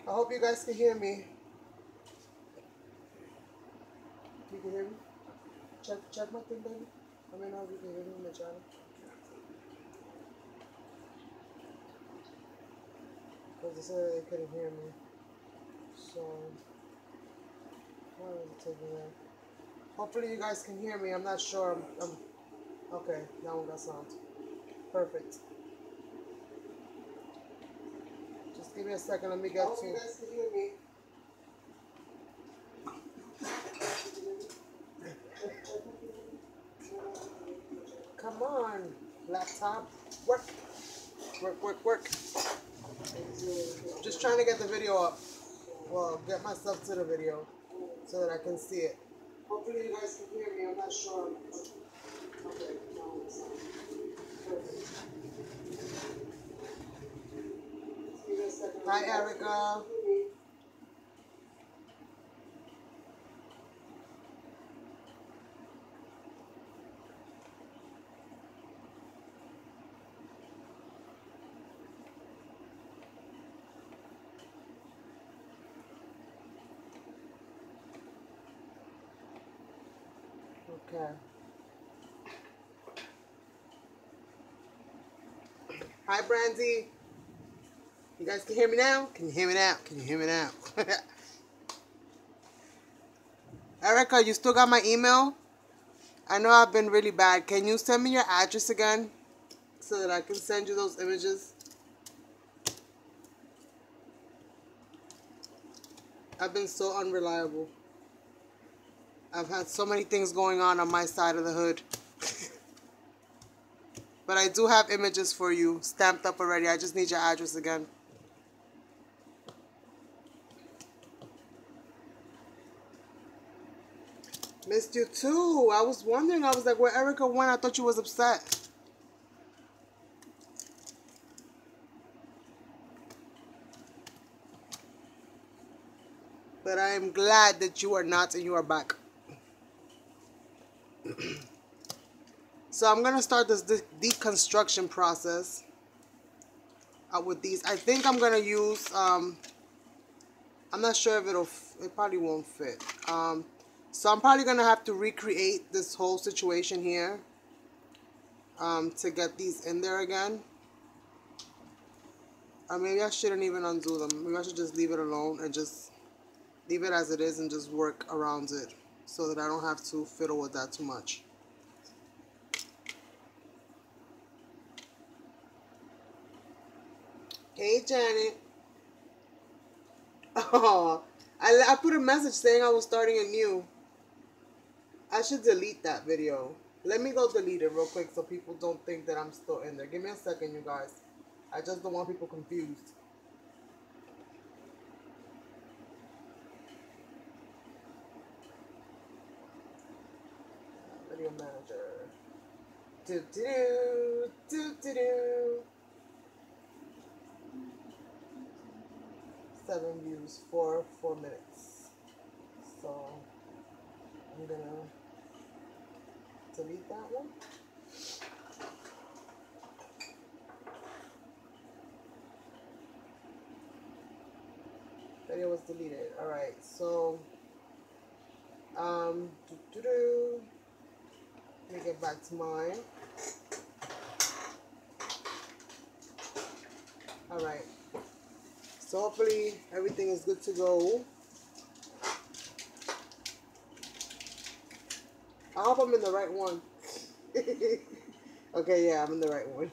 I hope you guys can hear me. You can hear me? Check my thing, baby. Let me know if you can hear me in the channel. Because they said they couldn't hear me. So, why is it taking that? Hopefully you guys can hear me. I'm not sure. Okay, that one got sound. Perfect. Just give me a second. Let me get to. I hope you guys can hear me. Come on, laptop. Work. Work, work, work. Just trying to get the video up. Well, get myself to the video so that I can see it. Hopefully you guys can hear me. I'm not sure. Okay, no, it's not. Perfect. Give me a second. Hi, Erica. Okay. Hi, Brandy. You guys can hear me now? Can you hear me now? Can you hear me now? Erica, you still got my email? I know I've been really bad. Can you send me your address again so that I can send you those images? I've been so unreliable. I've had so many things going on my side of the hood. But I do have images for you stamped up already. I just need your address again. Missed you too. I was wondering. I was like, where Erica went? I thought you was upset. But I am glad that you are not and you are back. So I'm going to start this deconstruction process with these. I think I'm going to use, I'm not sure if it probably won't fit. So I'm probably going to have to recreate this whole situation here to get these in there again. Or maybe I shouldn't even undo them. Maybe I should just leave it alone and just leave it as it is and just work around it so that I don't have to fiddle with that too much. Hey, Janet. Oh, I put a message saying I was starting a new. I should delete that video. Let me go delete it real quick so people don't think that I'm still in there. Give me a second, you guys. I just don't want people confused. Video manager. Do-do-do, do-do-do. 7 views for 4 minutes. So I'm gonna delete that one. Video was deleted. Alright, so let me get back to mine. Alright. So hopefully everything is good to go. I hope I'm in the right one. Okay, yeah, I'm in the right one.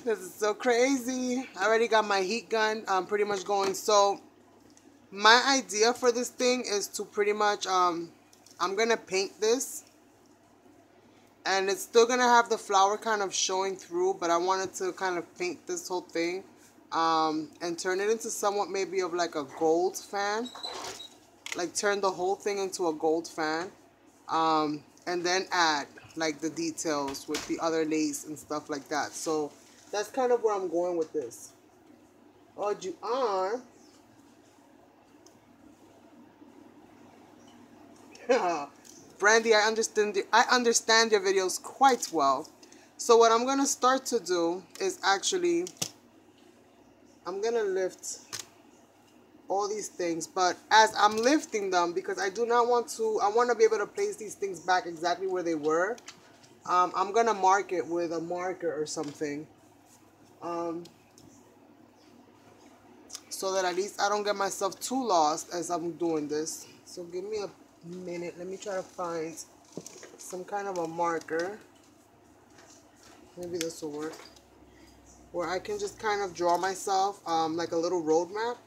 This is so crazy. I already got my heat gun pretty much going. So my idea for this thing is to pretty much, I'm going to paint this. And it's still going to have the flower kind of showing through. But I wanted to kind of paint this whole thing. And turn it into somewhat maybe of like a gold fan. Like turn the whole thing into a gold fan. And then add like the details with the other lace and stuff like that. So that's kind of where I'm going with this. Oh, you are. Brandy, I understand your videos quite well. So what I'm going to start to do is actually I'm gonna lift all these things, but as I'm lifting them, because I do not want to, I want to be able to place these things back exactly where they were. I'm gonna mark it with a marker or something, so that at least I don't get myself too lost as I'm doing this. So give me a minute. Let me try to find some kind of a marker. Maybe this will work, where I can just kind of draw myself like a little roadmap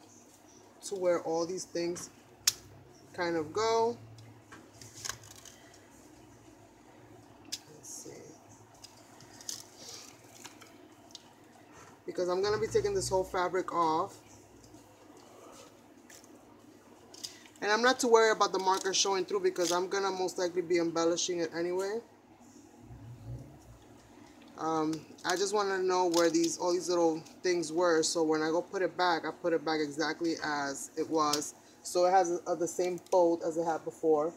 to where all these things kind of go. Let's see. Because I'm going to be taking this whole fabric off. And I'm not too worried about the marker showing through because I'm going to most likely be embellishing it anyway. I just want to know where all these little things were, so when I go put it back, I put it back exactly as it was, so it has the same fold as it had before.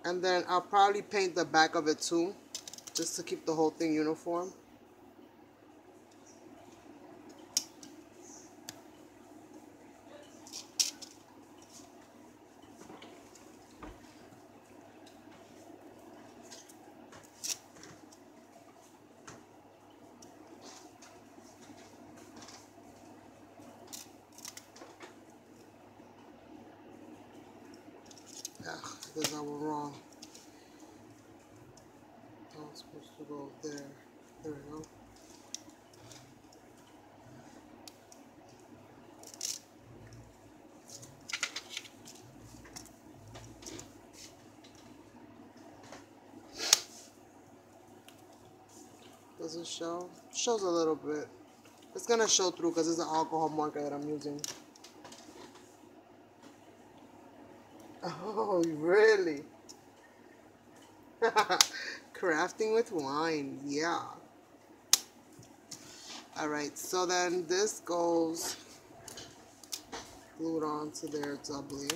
And then I'll probably paint the back of it too, just to keep the whole thing uniform. Because I was wrong. I was supposed to go there. There we go. Does it show? Shows a little bit. It's gonna show through because it's an alcohol marker that I'm using. Oh, really? Crafting with wine, yeah. Alright, so then this goes glued onto there doubly.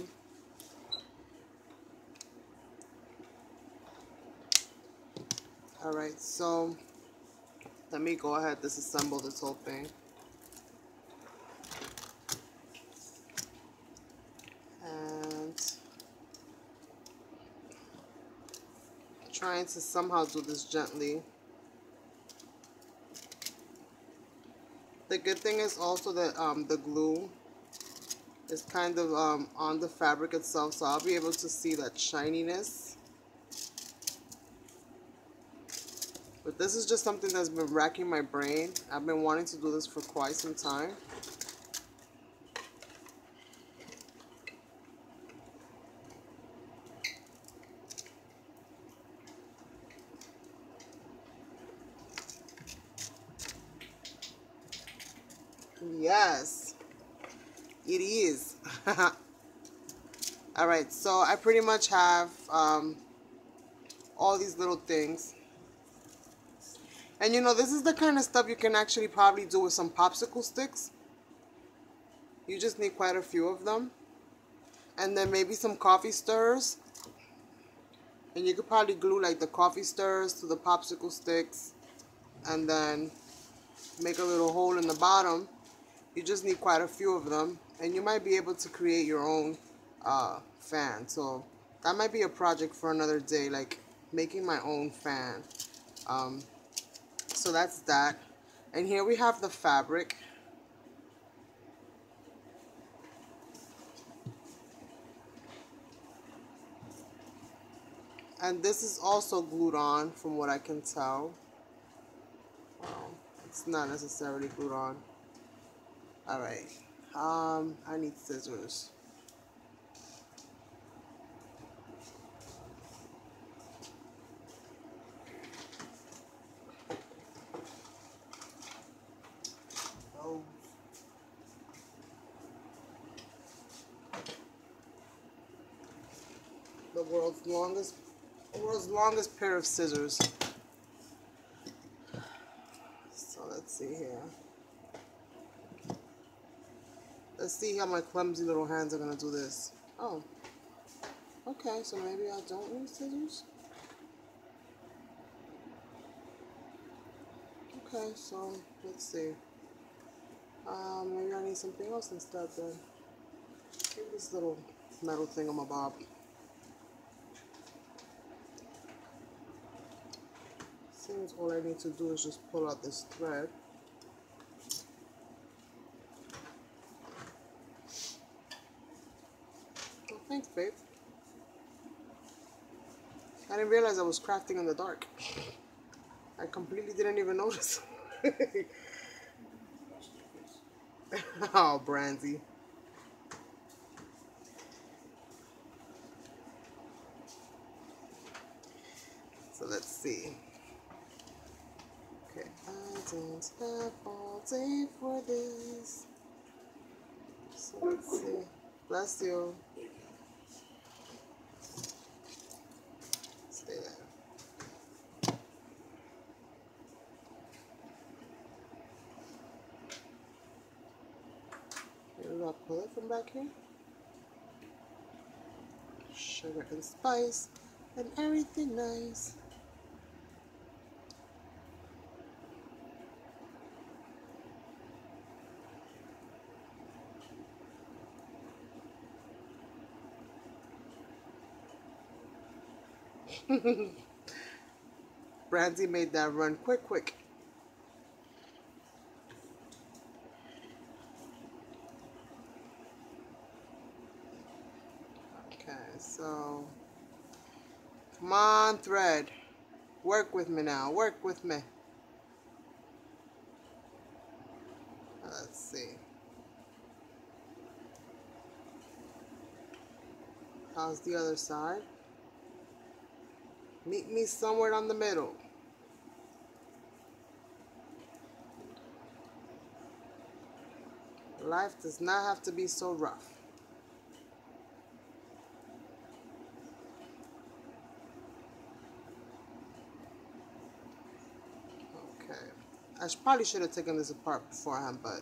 Alright, so let me go ahead, disassemble this whole thing. And trying to somehow do this gently. The good thing is also that the glue is kind of on the fabric itself, so I'll be able to see that shininess. But this is just something that's been racking my brain. I've been wanting to do this for quite some time. Yes, it is. Alright, so I pretty much have all these little things. And you know, this is the kind of stuff you can actually probably do with some popsicle sticks. You just need quite a few of them. And then maybe some coffee stirrers. And you could probably glue like the coffee stirrers to the popsicle sticks. And then make a little hole in the bottom. You just need quite a few of them. And you might be able to create your own fan. So that might be a project for another day, like making my own fan. So that's that. And here we have the fabric. And this is also glued on from what I can tell. Well, it's not necessarily glued on. Alright. I need scissors. Oh. The world's longest pair of scissors. So let's see here. Let's see how my clumsy little hands are gonna do this. Oh, Okay, so maybe I don't need scissors. Okay, so let's see. Maybe I need something else instead then. Maybe this little metal thingamabob. Seems all I need to do is just pull out this thread. Oh, thanks, babe. I didn't realize I was crafting in the dark. I completely didn't even notice. Oh, Brandy. So let's see. Okay, I don't have all day for this. So let's see. Bless you. Stay there. Maybe I'll pull it from back here. Sugar and spice and everything nice. Brandy made that run quick. Okay, so come on, thread. Work with me now. Work with me. Let's see. How's the other side? Meet me somewhere on the middle. Life does not have to be so rough. Okay. I probably should have taken this apart beforehand, but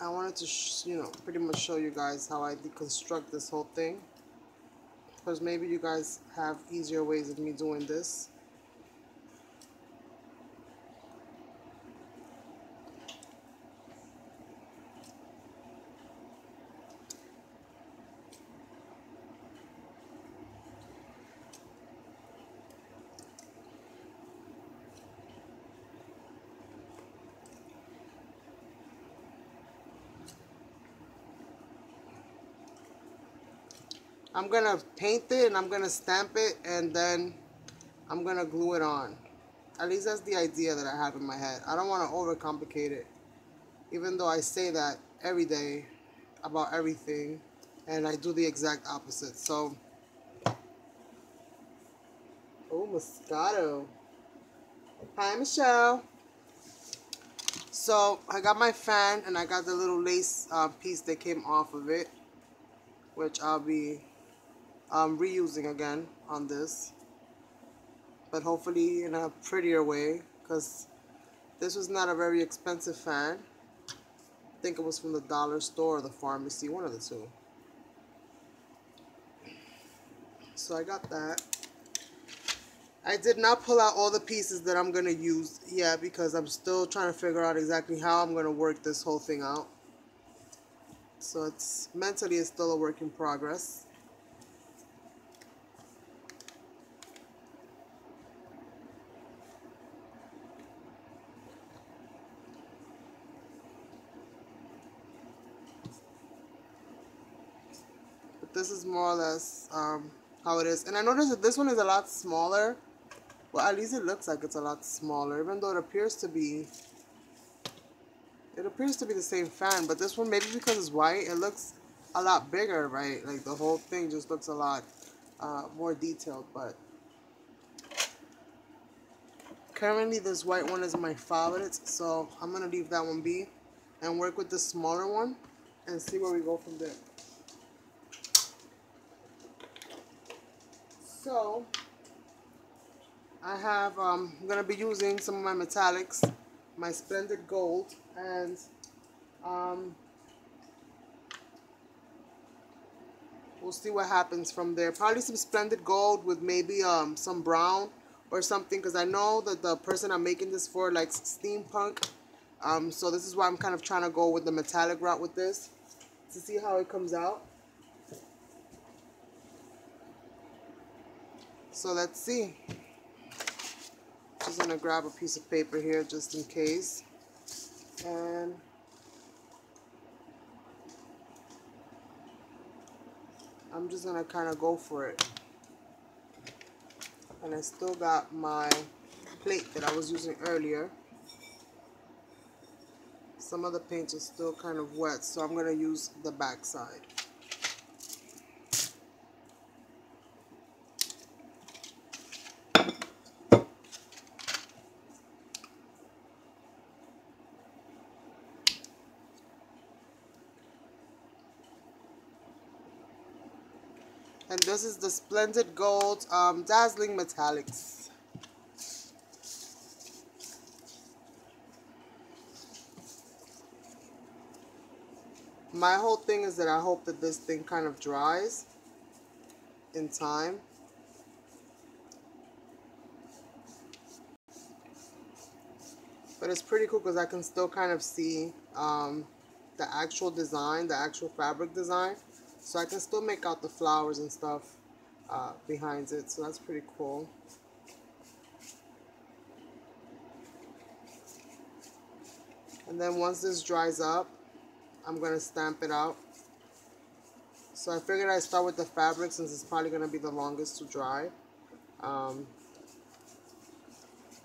I wanted to, pretty much show you guys how I deconstruct this whole thing. Because maybe you guys have easier ways of me doing this. I'm going to paint it and I'm going to stamp it and then I'm going to glue it on. At least that's the idea that I have in my head. I don't want to overcomplicate it. Even though I say that every day about everything and I do the exact opposite. So, oh, Moscato. Hi, Michelle. So, I got my fan and I got the little lace piece that came off of it, which I'll be reusing again on this, but hopefully in a prettier way, because this was not a very expensive fan. I think it was from the dollar store or the pharmacy, one of the two. So I got that. I did not pull out all the pieces that I'm going to use yet because I'm still trying to figure out exactly how I'm going to work this whole thing out. So it's still a work in progress. But this is more or less how it is. And I noticed that this one is a lot smaller. Well, at least it looks like it's a lot smaller, even though it appears to be the same fan. But this one, maybe because it's white, it looks a lot bigger, right? Like the whole thing just looks a lot more detailed. But currently, this white one is my favorite, so I'm gonna leave that one be and work with the smaller one and see where we go from there. So I have, I'm going to be using some of my metallics, my Splendid Gold, and we'll see what happens from there. Probably some splendid gold with maybe some brown or something, because I know that the person I'm making this for likes steampunk. So this is why I'm kind of trying to go with the metallic route with this to see how it comes out. So let's see. Just gonna grab a piece of paper here just in case. And I'm just gonna kind of go for it. And I still got my plate that I was using earlier. Some of the paint is still kind of wet, so I'm gonna use the back side. And this is the Splendid Gold Dazzling Metallics. My whole thing is that I hope that this thing kind of dries in time. But it's pretty cool because I can still kind of see the actual design, the actual fabric design. So I can still make out the flowers and stuff behind it. So that's pretty cool. And then once this dries up, I'm going to stamp it out. So I figured I'd start with the fabric since it's probably going to be the longest to dry. And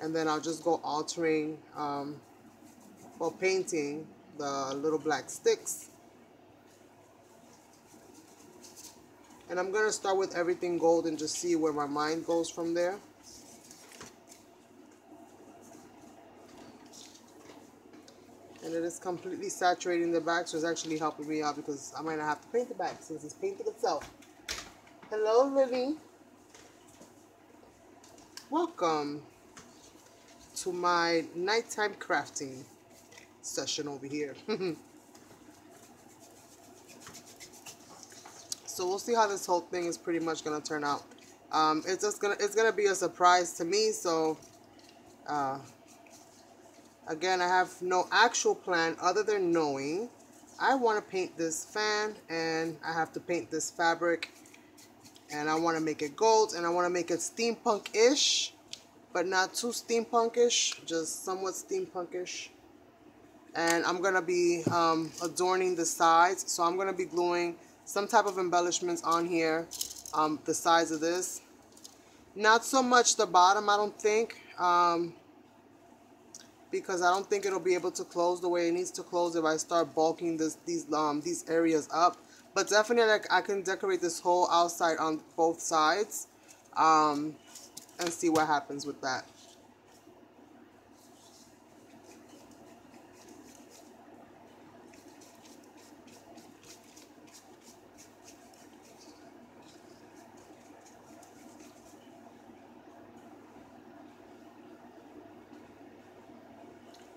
then I'll just go altering, well, painting the little black sticks. And I'm going to start with everything gold and just see where my mind goes from there. And it is completely saturating the back, so it's actually helping me out because I might not have to paint the back since it's painted itself. Hello, Lily. Welcome to my nighttime crafting session over here. So we'll see how this whole thing is pretty much gonna turn out. It's gonna be a surprise to me. So again, I have no actual plan other than knowing I want to paint this fan and I have to paint this fabric and I want to make it gold and I want to make it steampunk-ish, but not too steampunk-ish, just somewhat steampunk-ish. And I'm gonna be adorning the sides, so I'm gonna be gluing some type of embellishments on here, the sides of this. Not so much the bottom, I don't think, because I don't think it'll be able to close the way it needs to close if I start bulking these areas up. But definitely, like, I can decorate this whole outside on both sides, and see what happens with that.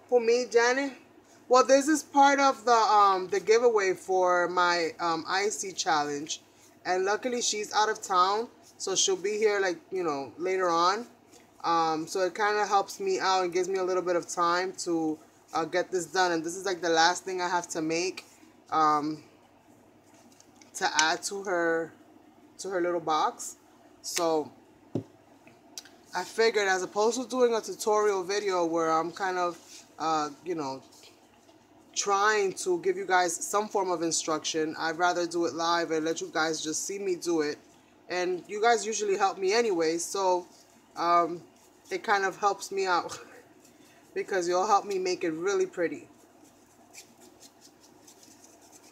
For me, Janet? Well, this is part of the giveaway for my IC challenge, and luckily she's out of town, so she'll be here, like, you know, later on. So it kind of helps me out and gives me a little bit of time to get this done. And this is like the last thing I have to make to add to her little box. So I figured, as opposed to doing a tutorial video where I'm kind of you know, trying to give you guys some form of instruction, I'd rather do it live and let you guys just see me do it. And you guys usually help me anyway, so it kind of helps me out because you'll help me make it really pretty.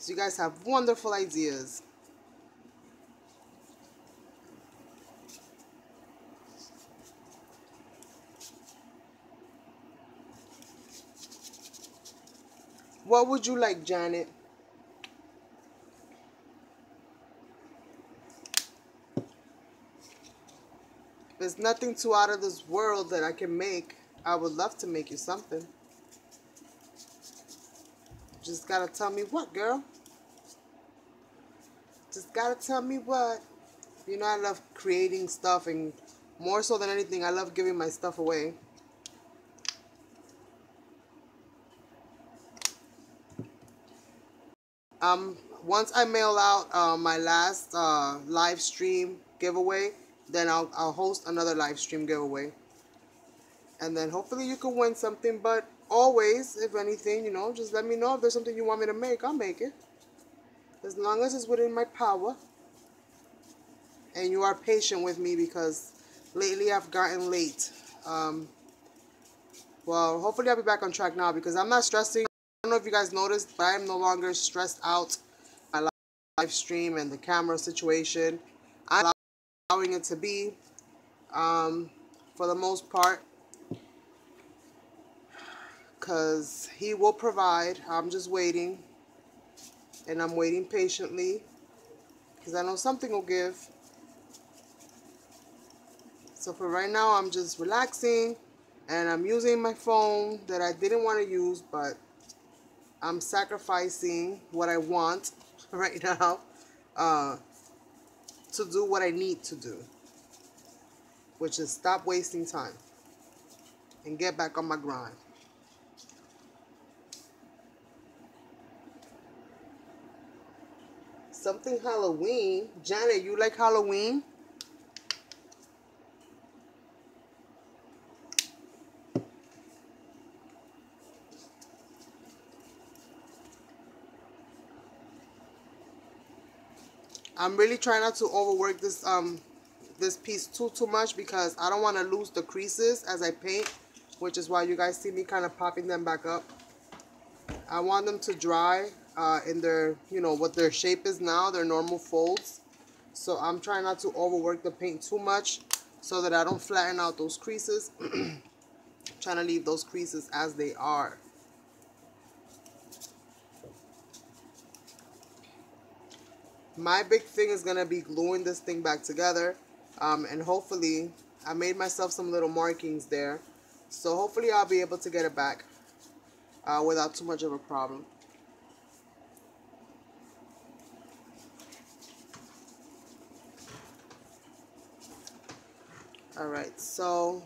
So you guys have wonderful ideas. What would you like, Janet? There's nothing too out of this world that I can make. I would love to make you something. Just gotta tell me what, girl. Just gotta tell me what. You know, I love creating stuff, and more so than anything, I love giving my stuff away. Once I mail out my last live stream giveaway, then I'll host another live stream giveaway. And then hopefully you can win something. But always, if anything, you know, just let me know if there's something you want me to make. I'll make it. As long as it's within my power. And you are patient with me because lately I've gotten late. Well, hopefully I'll be back on track now because I'm not stressing. I don't know if you guys noticed, but I am no longer stressed out my live stream and the camera situation. I'm allowing it to be for the most part because he will provide. I'm just waiting, and I'm waiting patiently because I know something will give. So for right now, I'm just relaxing, and I'm using my phone that I didn't want to use, but I'm sacrificing what I want right now to do what I need to do, which is stop wasting time and get back on my grind. Something Halloween. Janet, you like Halloween? I'm really trying not to overwork this piece too much because I don't want to lose the creases as I paint, which is why you guys see me kind of popping them back up. I want them to dry in their, you know, what their shape is now, their normal folds. So I'm trying not to overwork the paint too much so that I don't flatten out those creases. Trying to leave those creases as they are. My big thing is going to be gluing this thing back together. And hopefully, I made myself some little markings there. So hopefully I'll be able to get it back without too much of a problem. Alright, so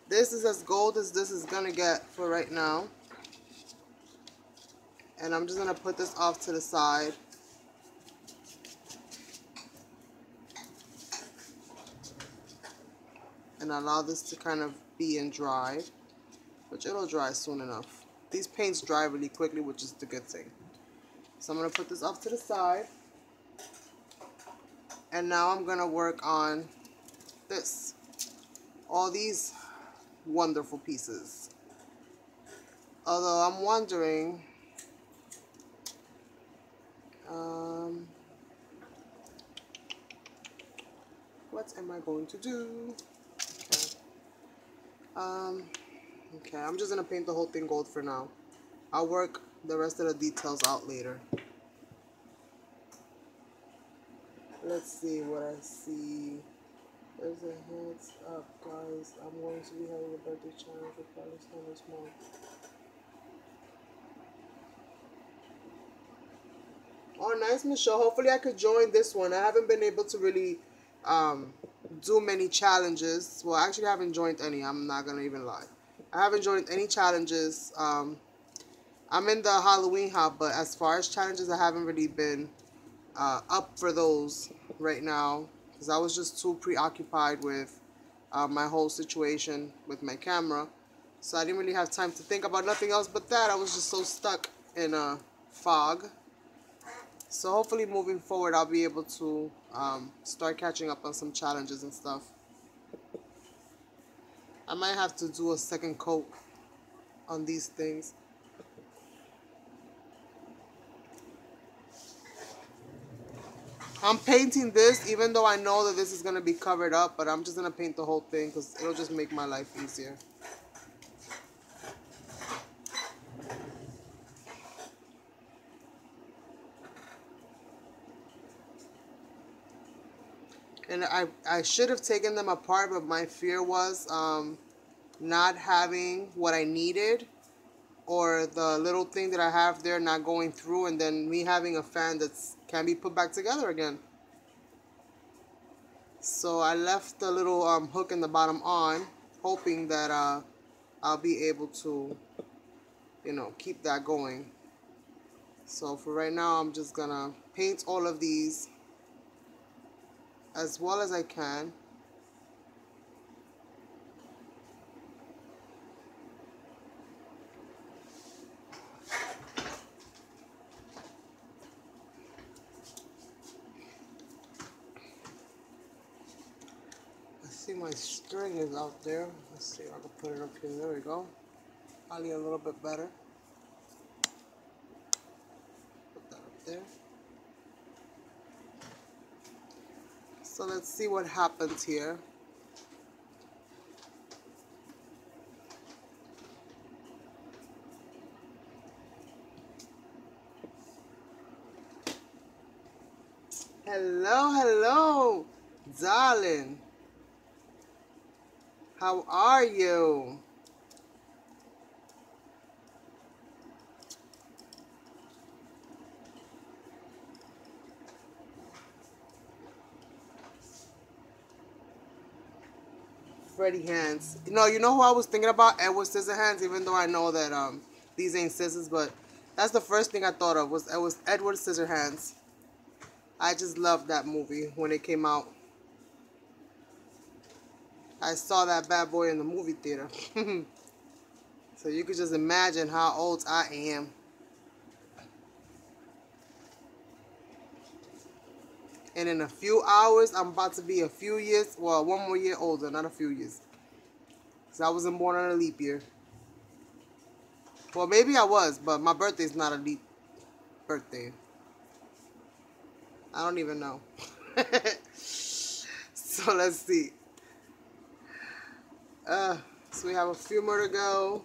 this is as gold as this is going to get for right now. And I'm just going to put this off to the side. And allow this to kind of be and dry, which it'll dry soon enough. These paints dry really quickly, which is the good thing. So I'm going to put this off to the side. And now I'm going to work on this. All these wonderful pieces. Although I'm wondering, what am I going to do? Okay, I'm just going to paint the whole thing gold for now. I'll work the rest of the details out later. Let's see what I see. There's a heads up, guys. I'm going to be having a birthday challenge with Palestine this month. Oh, nice, Michelle. Hopefully I could join this one. I haven't been able to really do many challenges. Well, actually I haven't joined any. I'm not going to even lie. I haven't joined any challenges. I'm in the Halloween hub, but as far as challenges, I haven't really been up for those right now because I was just too preoccupied with my whole situation with my camera. So I didn't really have time to think about nothing else but that. I was just so stuck in a fog. So hopefully moving forward, I'll be able to start catching up on some challenges and stuff. I might have to do a second coat on these things. I'm painting this even though I know that this is going to be covered up, but I'm just going to paint the whole thing because it'll just make my life easier. And I should have taken them apart, but my fear was not having what I needed, or the little thing that I have there not going through, and then me having a fan that's can be put back together again. So I left the little hook in the bottom on, hoping that I'll be able to, you know, keep that going. So for right now, I'm just gonna paint all of these as well as I can. I see my string is out there. Let's see if I can put it up here. There we go. Probably a little bit better. Put that up there. So let's see what happens here. Hello, hello, darling. How are you? Freddie hands. You know who I was thinking about? Edward Scissorhands, even though I know that these ain't scissors, but that's the first thing I thought of was Edward Scissorhands. I just loved that movie when it came out. I saw that bad boy in the movie theater. So you could just imagine how old I am. And in a few hours, I'm about to be a few years, well, one more year older, not a few years. So I wasn't born on a leap year. Well, maybe I was, but my birthday's not a leap birthday. I don't even know. So let's see. So we have a few more to go.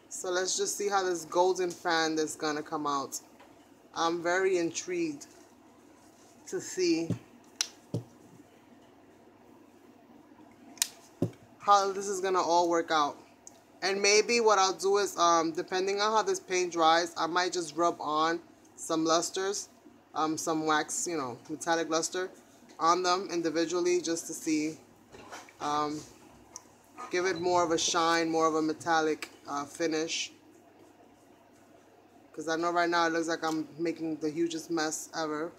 So let's just see how this golden fan is gonna come out. I'm very intrigued to see how this is gonna all work out. And maybe what I'll do is, depending on how this paint dries, I might just rub on some lusters, some wax, you know, metallic luster on them individually just to see, give it more of a shine, more of a metallic finish. Because I know right now it looks like I'm making the hugest mess ever.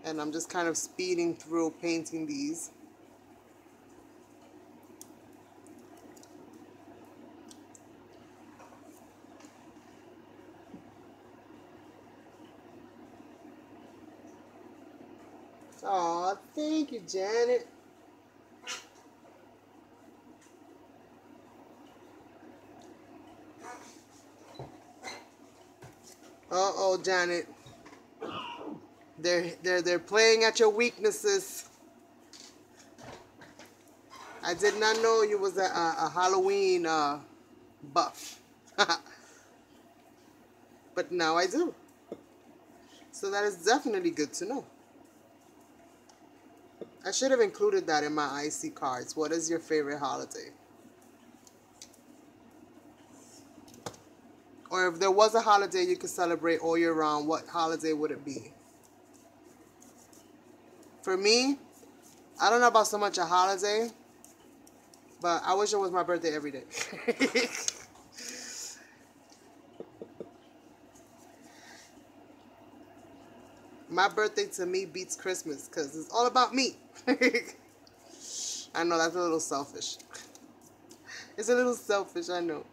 And I'm just kind of speeding through painting these. Aw, thank you, Janet. Uh-oh, Janet. They're playing at your weaknesses. I did not know you was a Halloween buff. But now I do. So that is definitely good to know. I should have included that in my IC cards. What is your favorite holiday? Or if there was a holiday you could celebrate all year round, what holiday would it be? For me, I don't know about so much a holiday, but I wish it was my birthday every day. My birthday to me beats Christmas because it's all about me. I know that's a little selfish. It's a little selfish, I know.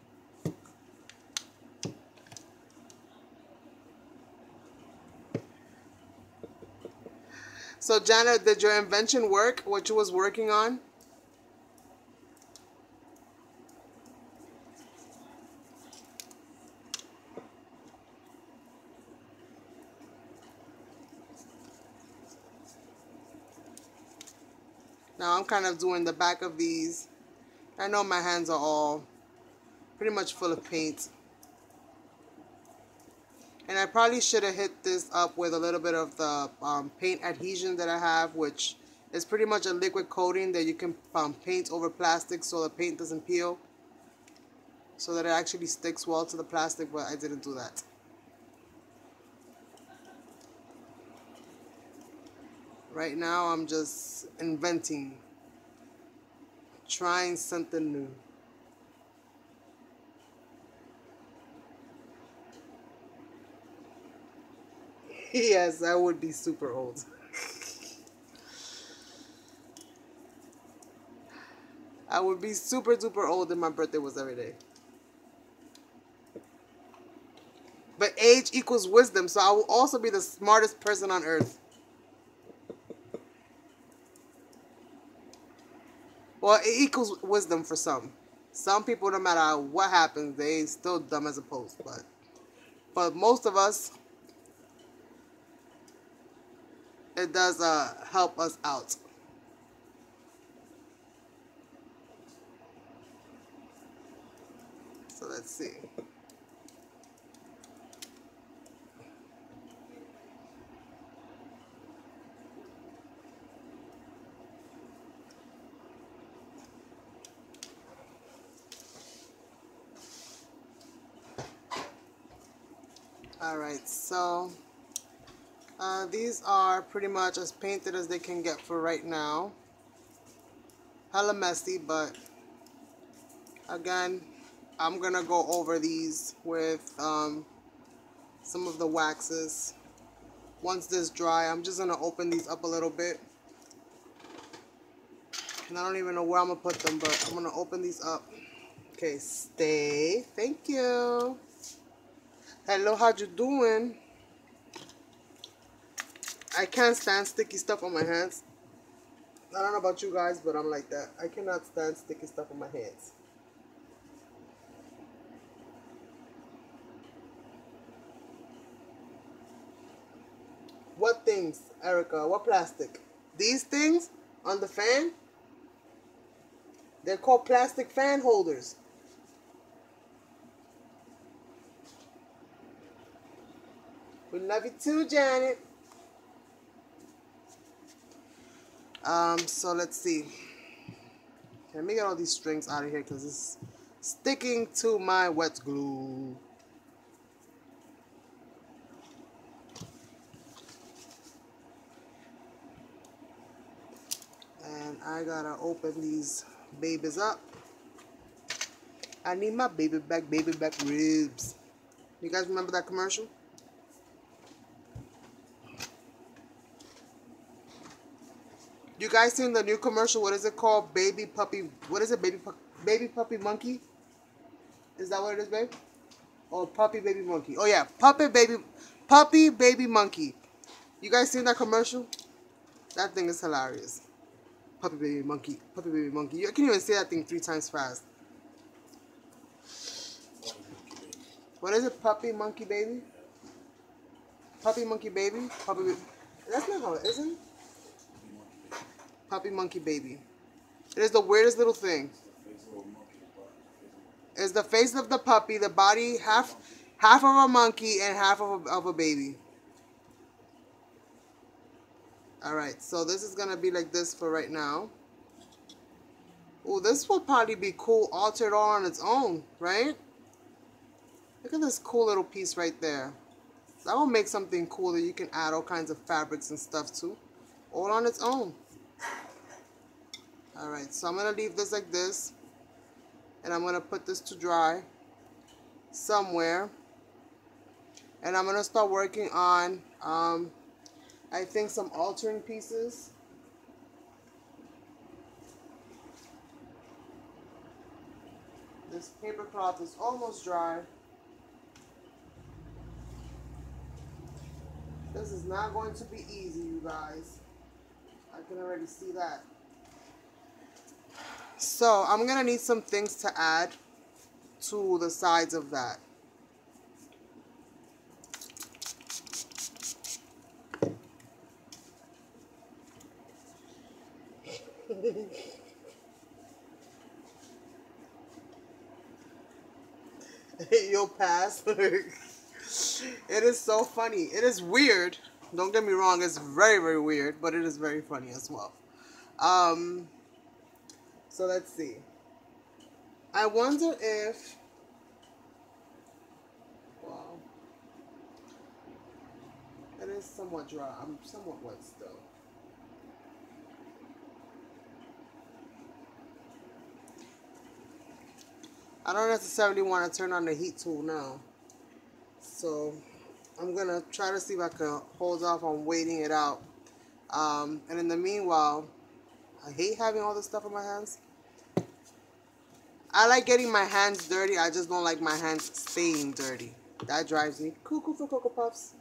So, Janet, did your invention work, what you was working on? Now, I'm kind of doing the back of these. I know my hands are all pretty much full of paint. And I probably should have hit this up with a little bit of the paint adhesion that I have, which is pretty much a liquid coating that you can paint over plastic so the paint doesn't peel. so that it actually sticks well to the plastic, but I didn't do that. Right now I'm just inventing, trying something new. Yes, I would be super old. I would be super duper old if my birthday was every day. But age equals wisdom, so I will also be the smartest person on earth. Well, it equals wisdom for some. Some people, no matter what happens, they still dumb as a post. But for most of us, it does help us out. So let's see. Alright, so these are pretty much as painted as they can get for right now. Hella messy, but again, I'm gonna go over these with some of the waxes. Once this dry, I'm just gonna open these up a little bit. And I don't even know where I'm gonna put them, but I'm gonna open these up. Okay, stay. Thank you. Hello, how you doing? I can't stand sticky stuff on my hands. I don't know about you guys, but I'm like that. I cannot stand sticky stuff on my hands. What things, Erica? What plastic? These things on the fan? They're called plastic fan holders. We love you too, Janet. So let's see. Okay, let me get all these strings out of here because it's sticking to my wet glue. And I gotta open these babies up. I need my baby back ribs. You guys remember that commercial? You guys seen the new commercial? What is it called? Baby puppy. What is it? Baby puppy monkey? Is that what it is, babe? Oh, puppy baby monkey. Oh yeah, puppy baby monkey. You guys seen that commercial? That thing is hilarious. Puppy baby monkey. Puppy baby monkey. You can even say that thing 3 times fast. What is it? Puppy monkey baby? Puppy monkey baby? Puppy baby. That's not how it is, isn't it? Puppy monkey baby. It is the weirdest little thing. It's the face of the puppy, the body half of a monkey and half of a baby. Alright, so this is gonna be like this for right now. Oh, this will probably be cool altered all on its own, right? Look at this cool little piece right there. That will make something cool that you can add all kinds of fabrics and stuff to. All on its own. Alright, so I'm going to leave this like this. And I'm going to put this to dry somewhere. And I'm going to start working on, I think, some altering pieces. This paper cloth is almost dry. This is not going to be easy, you guys. I can already see that. So I'm gonna need some things to add to the sides of that. You'll pass. It is so funny. It is weird. Don't get me wrong. It's very, very weird, but it is very funny as well. So let's see. I wonder if somewhat dry. I'm somewhat wet still. I don't necessarily want to turn on the heat tool now. So I'm going to try to see if I can hold off on waiting it out. And in the meanwhile, I hate having all this stuff on my hands. I like getting my hands dirty. I just don't like my hands staying dirty. That drives me cuckoo for Cocoa Puffs.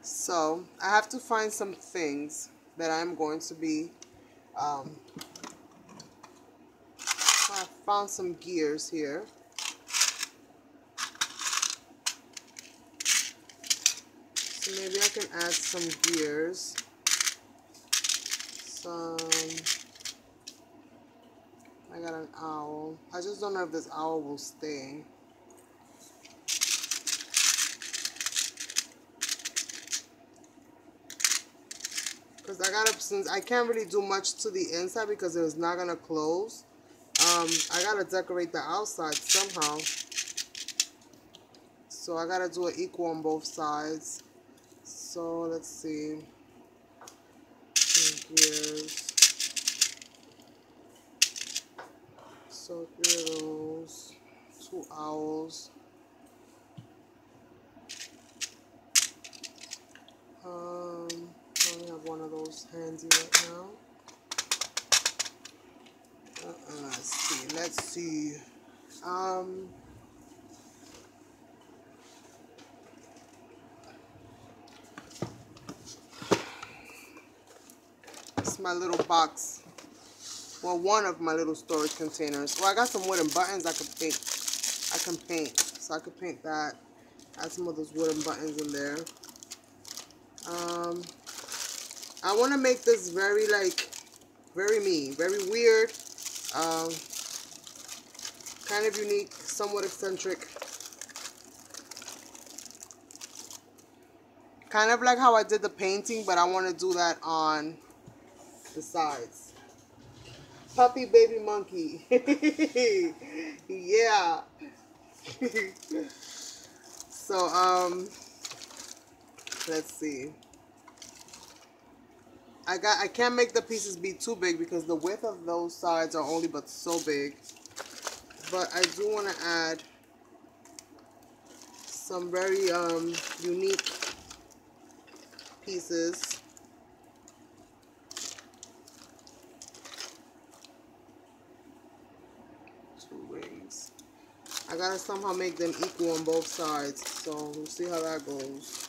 So I have to find some things that I'm going to be I found some gears here. So maybe I can add some gears. I got an owl. I just don't know if this owl will stay. Because since I can't really do much to the inside because it was not going to close. I gotta decorate the outside somehow. So I gotta do it equal on both sides. So let's see. Some gears. So 3 of those. 2 owls. I only have one of those handy right now. Let's see. It's my little box. Well, one of my little storage containers. Well, I got some wooden buttons I can paint. So I could paint that. Add some of those wooden buttons in there. I want to make this very me, very weird, kind of unique, somewhat eccentric. Kind of like how I did the painting, but I want to do that on the sides. Puppy baby monkey. Yeah. So, let's see. I can't make the pieces be too big because the width of those sides are only but so big. But I do want to add some very unique pieces. Two rings. I gotta somehow make them equal on both sides. So we'll see how that goes.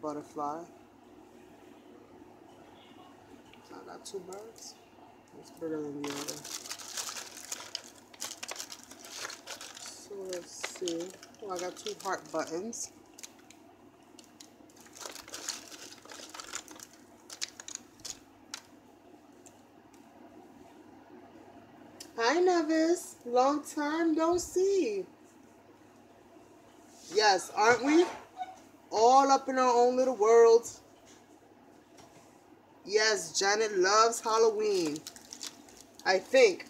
Butterfly. I got 2 birds. It's bigger than the other. So let's see. Oh, I got 2 heart buttons. Hi Nevis, long time no see. Yes, aren't we? All up in our own little worlds. Yes, Janet loves Halloween. I think.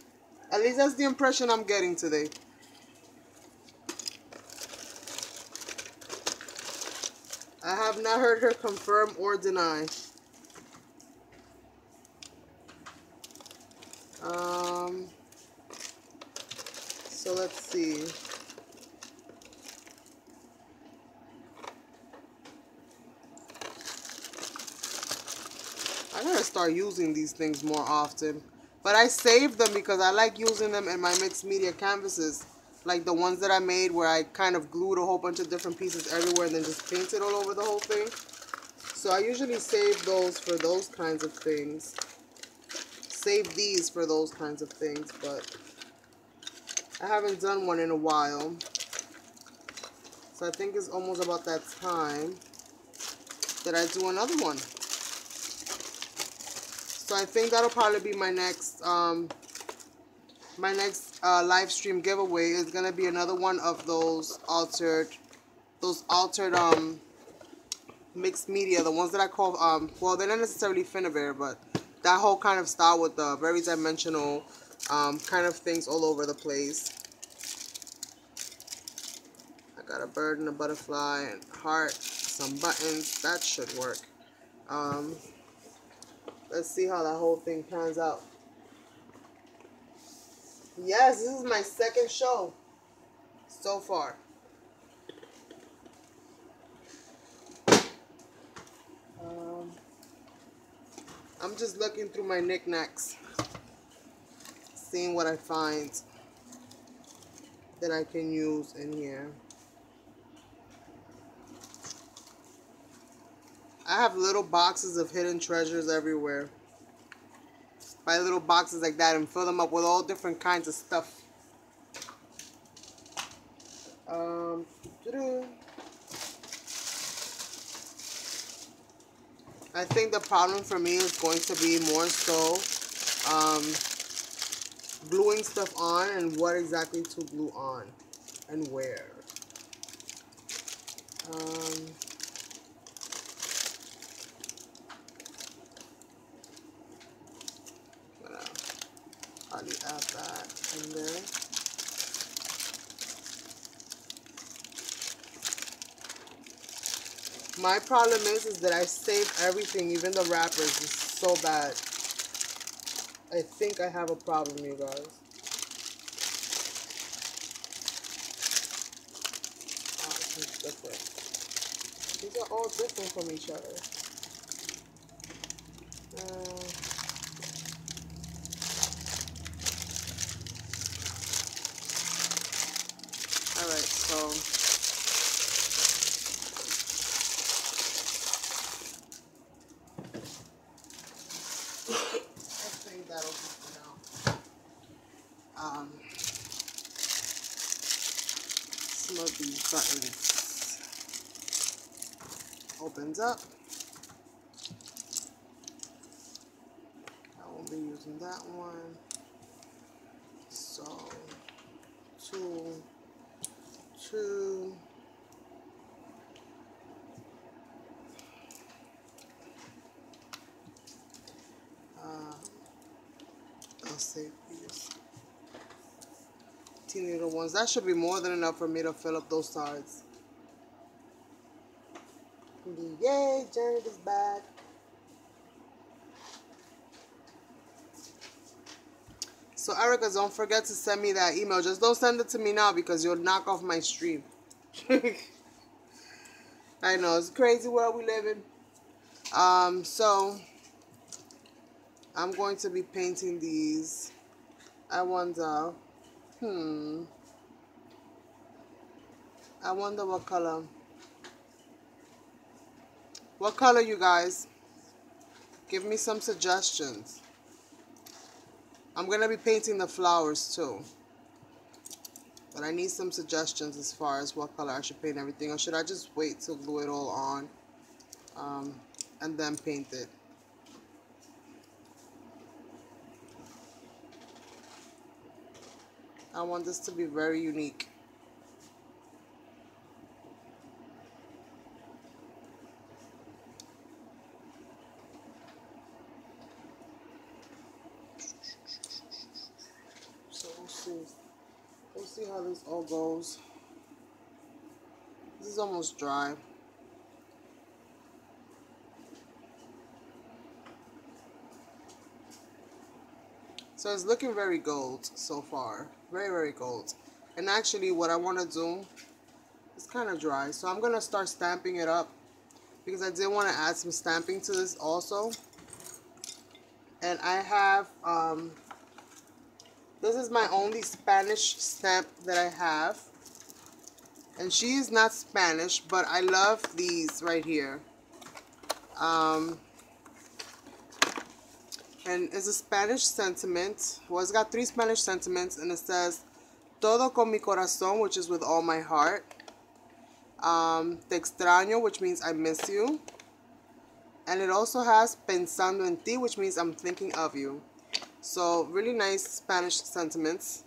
At least that's the impression I'm getting today. I have not heard her confirm or deny. So let's see. I gotta start using these things more often. But I save them because I like using them in my mixed media canvases. Like the ones that I made where I kind of glued a whole bunch of different pieces everywhere and then just painted all over the whole thing. So I usually save those for those kinds of things. Save these for those kinds of things, but I haven't done one in a while. So I think it's almost about that time that I do another one. So I think that'll probably be my next my next live stream giveaway is gonna be another one of those altered mixed media, the ones that I call well, they're not necessarily Finnabair, but that whole kind of style with the very dimensional kind of things all over the place. I got a bird and a butterfly and heart, some buttons. That should work. Let's see how that whole thing pans out. Yes, this is my second show so far. I'm just looking through my knickknacks, seeing what I find that I can use in here. I have little boxes of hidden treasures everywhere. Buy little boxes like that and fill them up with all different kinds of stuff. I think the problem for me is going to be more so gluing stuff on and what exactly to glue on and where. Probably add that in there. My problem is that I save everything, even the wrappers. It's so bad. I think I have a problem, you guys. Oh, this is different. These are all different from each other. Alright, so I think that'll be for now. Some of these buttons opens up. I won't be using that one. So two. I'll save these teeny little ones. That should be more than enough for me to fill up those sides. Yay, Janet is back. So Erica, don't forget to send me that email. Just don't send it to me now because you'll knock off my stream. I know, it's a crazy world we live in. So I'm going to be painting these. I wonder, I wonder what color. What color, you guys? Give me some suggestions. I'm going to be painting the flowers too. But I need some suggestions as far as what color I should paint everything. Or should I just wait to glue it all on and then paint it? I want this to be very unique. So we'll see. We'll see how this all goes. This is almost dry. So it's looking very gold so far. Very, very gold. And actually what I want to do is kind of dry. So I'm going to start stamping it up because I did want to add some stamping to this also. And I have, this is my only Spanish stamp that I have. And she is not Spanish, but I love these right here. And it's a Spanish sentiment. Well, it's got 3 Spanish sentiments, and it says todo con mi corazón, which is with all my heart. Te extraño, which means I miss you. And it also has pensando en ti, which means I'm thinking of you. So really nice Spanish sentiments.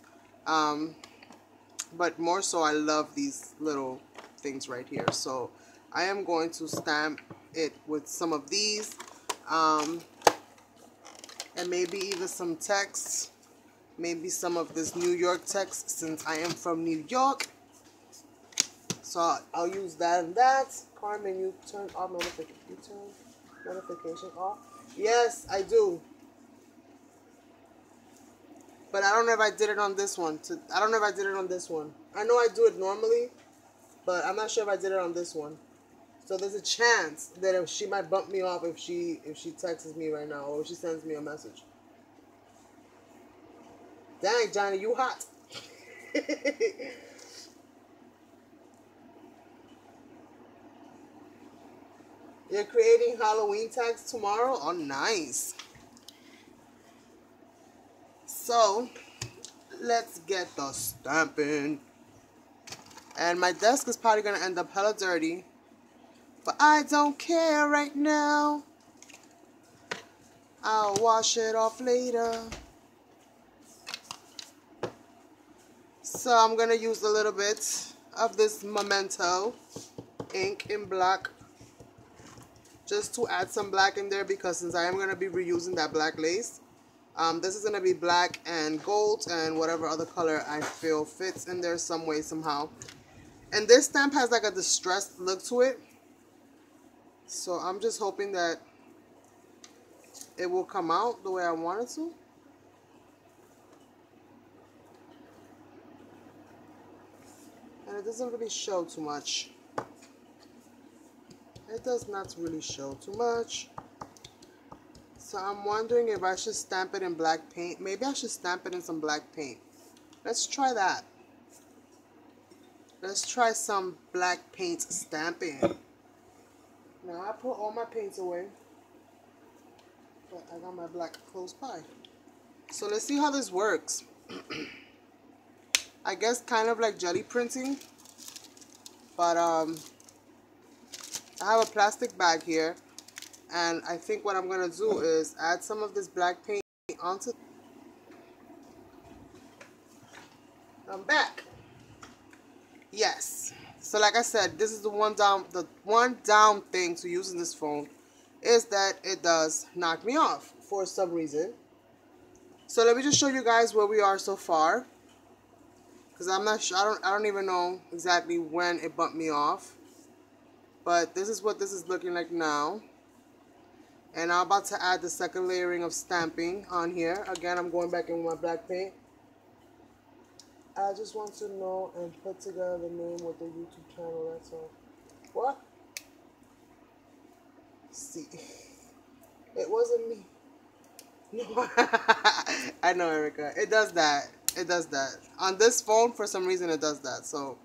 But more so I love these little things right here. So I am going to stamp it with some of these. And maybe even some text. Maybe some of this New York text since I am from New York. So I'll use that and that. Carmen, you turn off notification. You turn notification off? Yes, I do. But I don't know if I did it on this one. I don't know if I did it on this one. I know I do it normally, but I'm not sure if I did it on this one. So there's a chance that if she might bump me off if she texts me right now or if she sends me a message. Dang, Johnny, you hot. You're creating Halloween tags tomorrow? Oh, nice. So, let's get the stamping. And my desk is probably going to end up hella dirty. But I don't care right now. I'll wash it off later. So I'm going to use a little bit of this Memento ink in black. Just to add some black in there because since I am going to be reusing that black lace. This is going to be black and gold and whatever other color I feel fits in there some way, somehow. And this stamp has like a distressed look to it. So I'm just hoping that it will come out the way I want it to. And it doesn't really show too much. It does not really show too much. So I'm wondering if I should stamp it in black paint. Maybe I should stamp it in some black paint. Let's try that. Let's try some black paint stamping. Now I put all my paints away. But I got my black close by. So let's see how this works. I guess kind of like jelly printing. But I have a plastic bag here. And I think what I'm going to do is add some of this black paint onto. I'm back. Yes. So like I said, this is the one down thing to using this phone is that it does knock me off for some reason. So let me just show you guys where we are so far. Because I'm not sure, I don't even know exactly when it bumped me off. But this is what this is looking like now. And I'm about to add the second layering of stamping on here. Again, I'm going back in with my black paint. I just want to know and put together the name with the YouTube channel, that's all. What? See. It wasn't me. No. I know, Erica. It does that. It does that. On this phone, for some reason, it does that. So,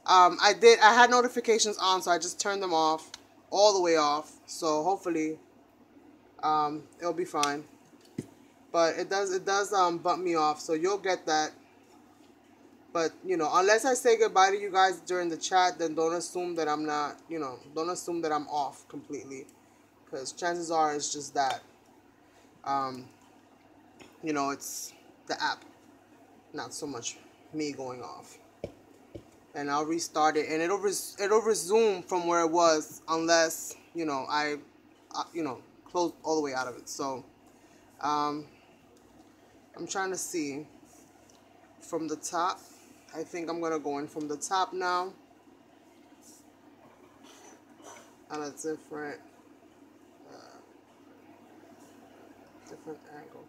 I had notifications on, so I just turned them off. All the way off. So, hopefully, it'll be fine. But it does bump me off, so you'll get that. But, you know, unless I say goodbye to you guys during the chat, then don't assume that I'm not, you know, don't assume that I'm off completely. Because chances are it's just that. You know, it's the app. Not so much me going off. And I'll restart it. And it'll resume from where it was unless, you know, I close all the way out of it. So, I'm trying to see from the top. I think I'm gonna go in from the top now on a different angle.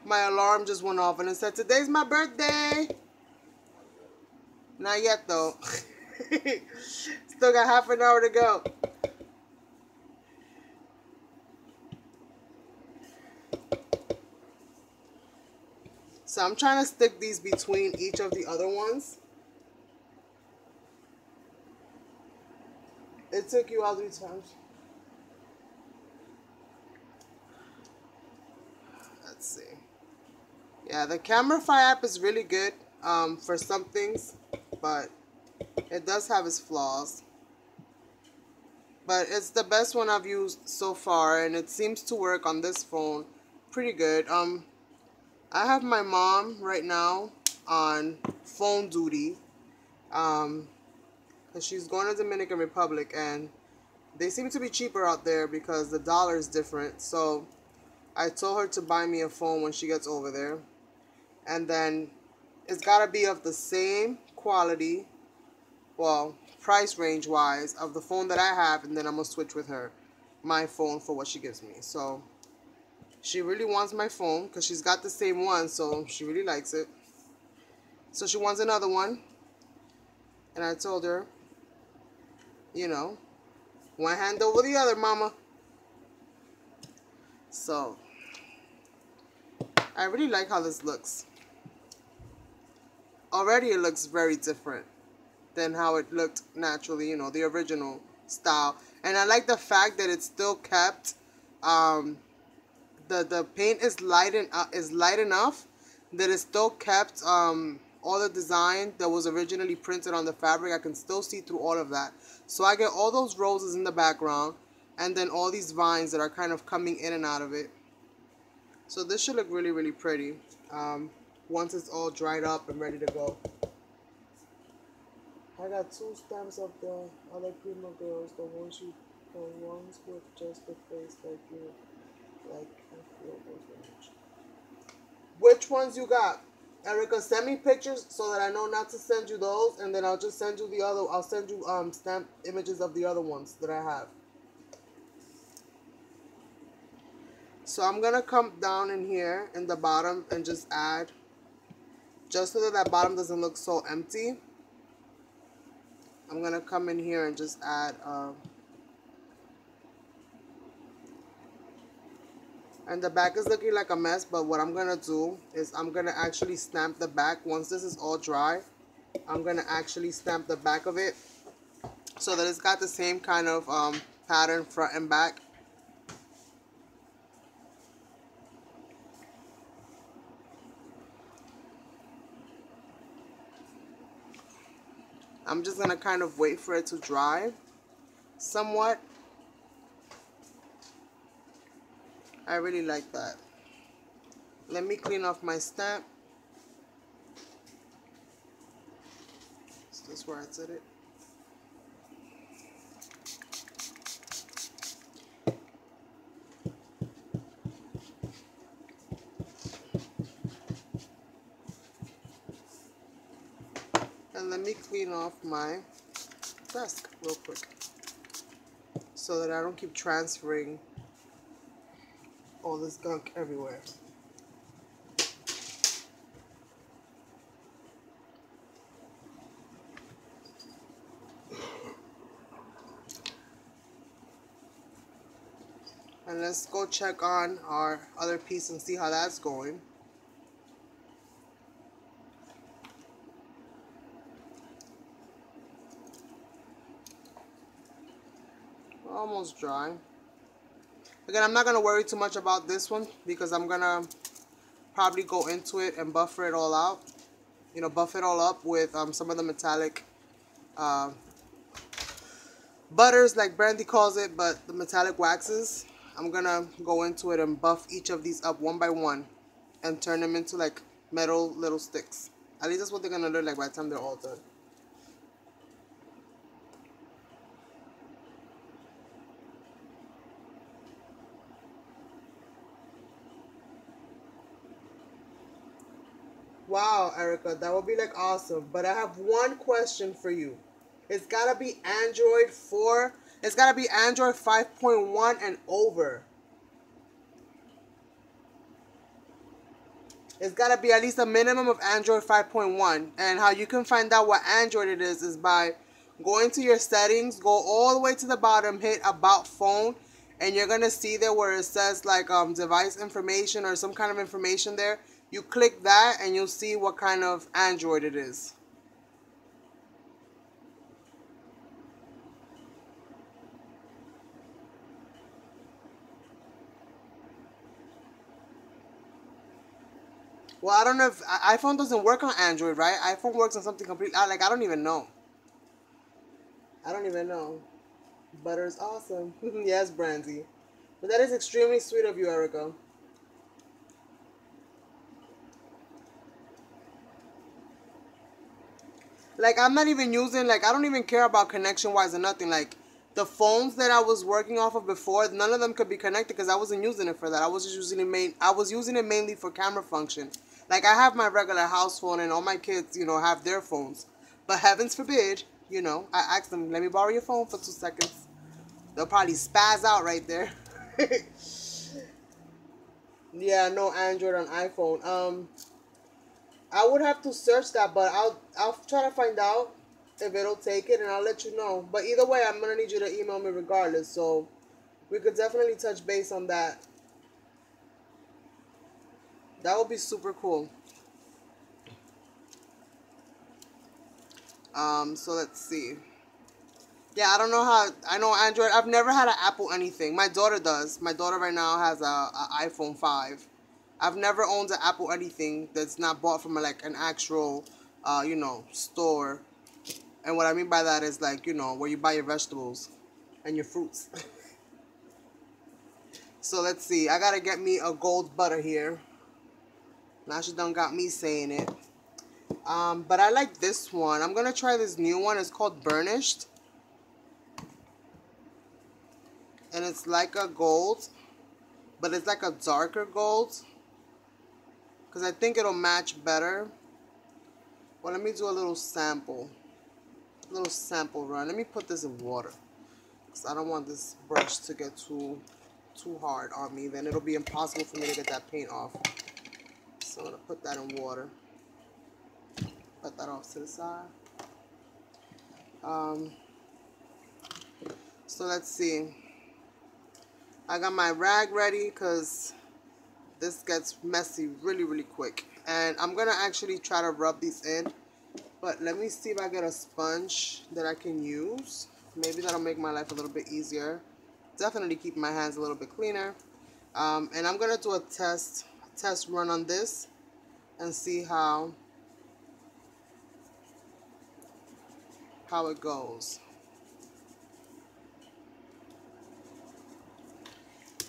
My alarm just went off and it said today's my birthday. Not yet though. Still got half an hour to go. So I'm trying to stick these between each of the other ones. It took you all 3 times. Let's see. Yeah, the CameraFi app is really good for some things, but it does have its flaws. But it's the best one I've used so far, and it seems to work on this phone pretty good. I have my mom right now on phone duty, because she's going to Dominican Republic, and they seem to be cheaper out there because the dollar is different. So I told her to buy me a phone when she gets over there, and then it's got to be of the same quality, well, price range wise, of the phone that I have, and then I'm gonna switch with her my phone for what she gives me. So she really wants my phone because she's got the same one, so she really likes it. So she wants another one, and I told her, you know, one hand over the other, mama. So I really like how this looks. Already it looks very different than how it looked naturally, you know, the original style. And I like the fact that it's still kept, the paint is light enough that it still kept all the design that was originally printed on the fabric. I can still see through all of that. So I get all those roses in the background, and then all these vines that are kind of coming in and out of it. So this should look really, really pretty once it's all dried up and ready to go. I got 2 stamps of the other Prima girls, the ones with just the face like you. Like, I feel those ones. Which ones you got? Erica, send me pictures so that I know not to send you those, and then I'll just send you the other. I'll send you stamp images of the other ones that I have. So I'm gonna come down in here in the bottom and just add, just so that bottom doesn't look so empty. I'm gonna come in here and just add and the back is looking like a mess, but what I'm gonna do is I'm gonna actually stamp the back. Once this is all dry, I'm gonna actually stamp the back of it so that it's got the same kind of pattern front and back. I'm just gonna kind of wait for it to dry somewhat. I really like that. Let me clean off my stamp. Is this where I did it? And let me clean off my desk real quick so that I don't keep transferring all this gunk everywhere. And let's go check on our other piece and see how that's going. Almost dry. Again, I'm not going to worry too much about this one because I'm going to probably go into it and buffer it all out. You know, buff it all up with some of the metallic butters, like Brandy calls it, but the metallic waxes. I'm going to go into it and buff each of these up one by one and turn them into like metal little sticks. At least that's what they're going to look like by the time they're all done. Wow, Erica, that would be like awesome. But I have one question for you. It's gotta be Android 4. It's gotta be Android 5.1 and over. It's gotta be at least a minimum of Android 5.1. And how you can find out what Android it is by going to your settings, go all the way to the bottom, hit About Phone, and you're gonna see there where it says like device information or some kind of information there. You click that and you'll see what kind of Android it is. Well, I don't know if iPhone doesn't work on Android, right? iPhone works on something completely, like, I don't even know. I don't even know. Butter is awesome. Yes, Brandy. But that is extremely sweet of you, Erica. Like, I'm not even using, like, I don't even care about connection-wise or nothing. Like, the phones that I was working off of before, none of them could be connected because I wasn't using it for that. I was just using it I was using it mainly for camera function. Like, I have my regular house phone and all my kids, you know, have their phones. But heavens forbid, you know, I asked them, let me borrow your phone for 2 seconds. They'll probably spaz out right there. Yeah, no Android on iPhone. I would have to search that, but I'll try to find out if it'll take it, and I'll let you know. But either way, I'm gonna need you to email me regardless. So we could definitely touch base on that. That would be super cool. So let's see. Yeah, I don't know how. I know Android. I've never had an Apple anything. My daughter does. My daughter right now has a iPhone 5. I've never owned an Apple anything that's not bought from like an actual, you know, store. And what I mean by that is like, you know, where you buy your vegetables and your fruits. So let's see. I gotta get me a gold butter here. Now she done got me saying it. But I like this one. I'm gonna try this new one. It's called Burnished. And it's like a gold, but it's like a darker gold. Because I think it'll match better. Well, let me do a little sample. A little sample run. Let me put this in water. Because I don't want this brush to get too hard on me. Then it'll be impossible for me to get that paint off. So I'm going to put that in water. Put that off to the side. So let's see. I got my rag ready because this gets messy really, really quick. And I'm going to actually try to rub these in. But let me see if I get a sponge that I can use. Maybe that'll make my life a little bit easier. Definitely keep my hands a little bit cleaner. And I'm going to do a test run on this and see how it goes.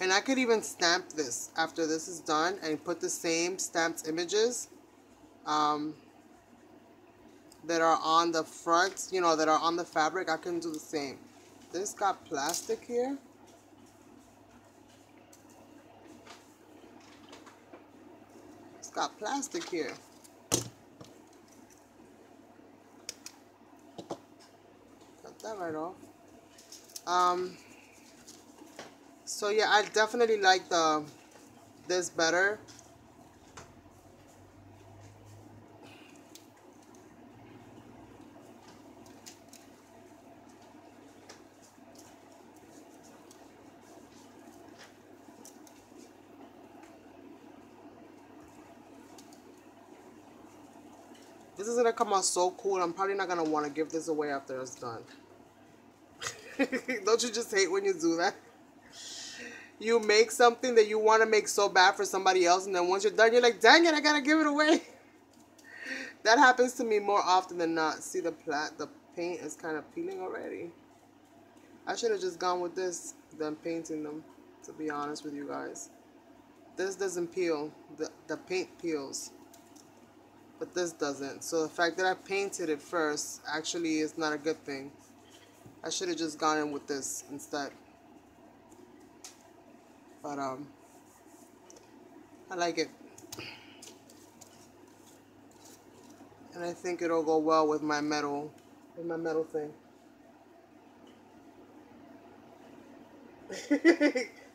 And I could even stamp this after this is done and put the same stamped images that are on the front, you know, that are on the fabric. I can do the same. This got plastic here. It's got plastic here. Cut that right off. So yeah, I definitely like this better. This is gonna come out so cool. I'm probably not gonna want to give this away after it's done. Don't you just hate when you do that? You make something that you want to make so bad for somebody else, and then once you're done, you're like, dang it, I gotta give it away. That happens to me more often than not. See, the paint is kind of peeling already. I should have just gone with this than painting them, to be honest with you guys. This doesn't peel. The paint peels. But this doesn't. So the fact that I painted it first actually is not a good thing. I should have just gone in with this instead. But I like it. And I think it'll go well with my metal thing.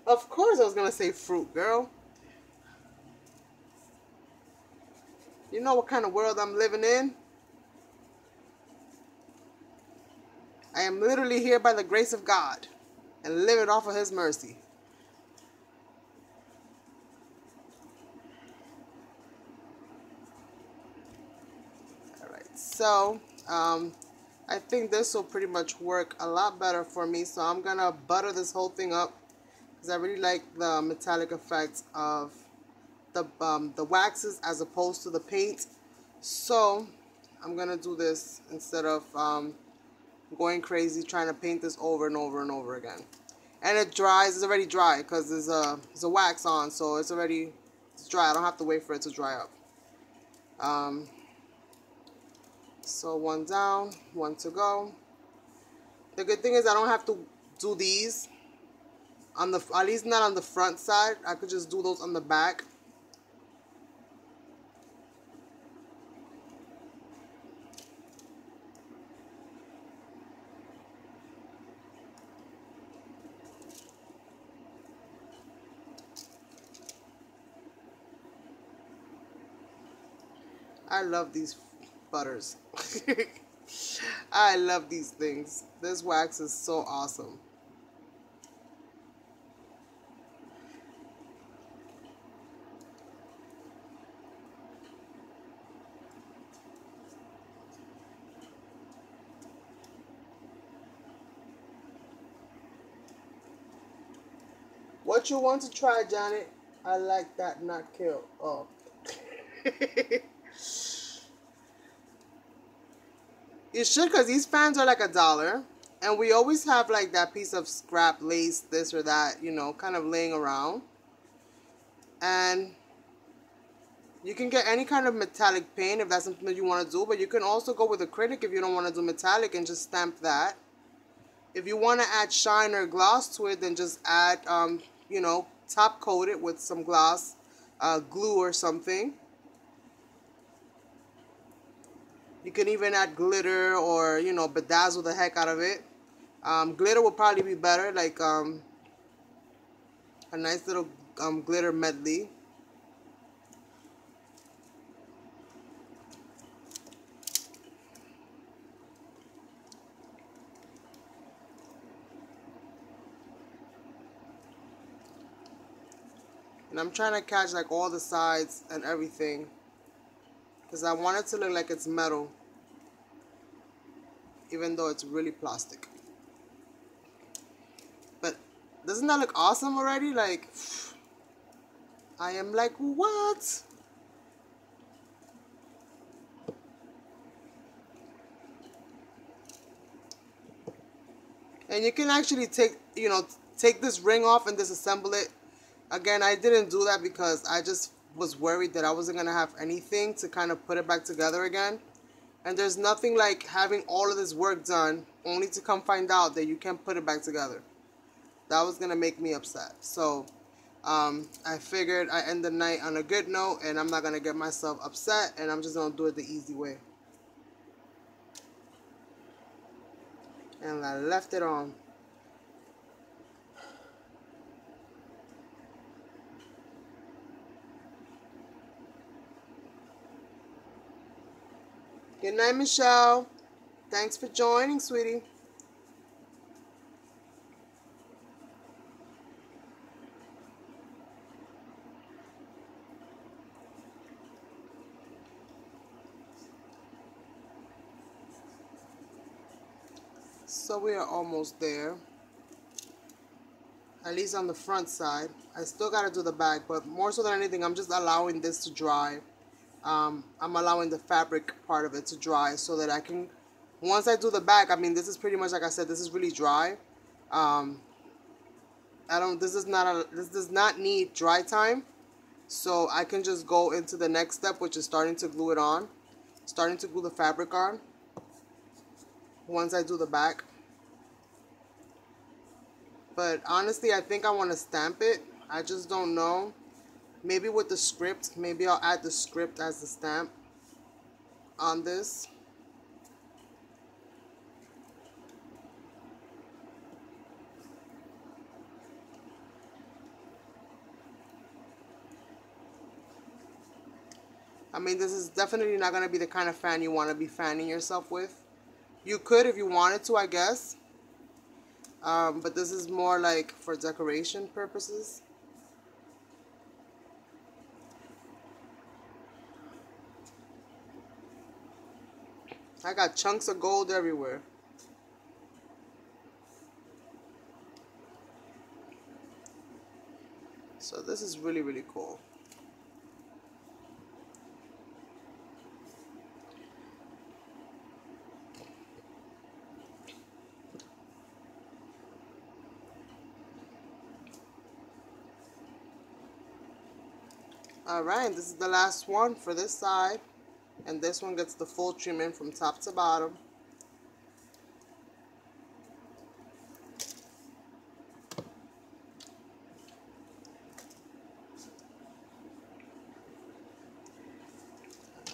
Of course I was gonna say fruit, girl. You know what kind of world I'm living in? I am literally here by the grace of God and living off of His mercy. Alright, so I think this will pretty much work a lot better for me. So I'm gonna butter this whole thing up because I really like the metallic effect of the waxes as opposed to the paint. So I'm gonna do this instead of going crazy trying to paint this over and over and over again. And it dries, it's already dry because there's a wax on, so it's dry. I don't have to wait for it to dry up. So one down, one to go. The good thing is I don't have to do these on the, at least not on the front side. I could just do those on the back. I love these butters. I love these things. This wax is so awesome. What you want to try, Janet? I like that, not kill. Oh. You should, because these fans are like $1. And we always have like that piece of scrap lace, this or that, you know, kind of laying around. And you can get any kind of metallic paint if that's something that you want to do. But you can also go with acrylic if you don't want to do metallic and just stamp that. If you want to add shine or gloss to it, then just add, you know, top coat it with some gloss, glue or something. You can even add glitter or, you know, bedazzle the heck out of it. Glitter will probably be better, like a nice little glitter medley. And I'm trying to catch like all the sides and everything, because I want it to look like it's metal, even though it's really plastic. But doesn't that look awesome already? Like, I am like, what? And you can actually take this ring off and disassemble it. Again, I didn't do that because I just was worried that I wasn't going to have anything to kind of put it back together again. And there's nothing like having all of this work done only to come find out that you can't put it back together. That was going to make me upset. So I figured I end the night on a good note and I'm not going to get myself upset, and I'm just going to do it the easy way. And I left it on. Good night, Michelle. Thanks for joining, sweetie. So we are almost there. At least on the front side. I still got to do the back, but more so than anything, I'm just allowing this to dry. I'm allowing the fabric part of it to dry so that I can, once I do the back, I mean, this is pretty much, like I said, this is really dry. This does not need dry time. So I can just go into the next step, which is starting to glue it on. Starting to glue the fabric on once I do the back. But honestly, I think I want to stamp it. I just don't know. Maybe with the script, maybe I'll add the script as the stamp on this. I mean, this is definitely not going to be the kind of fan you want to be fanning yourself with. You could if you wanted to, I guess. But this is more like for decoration purposes. I got chunks of gold everywhere. So this is really, really cool. Alright, this is the last one for this side. And this one gets the full treatment from top to bottom.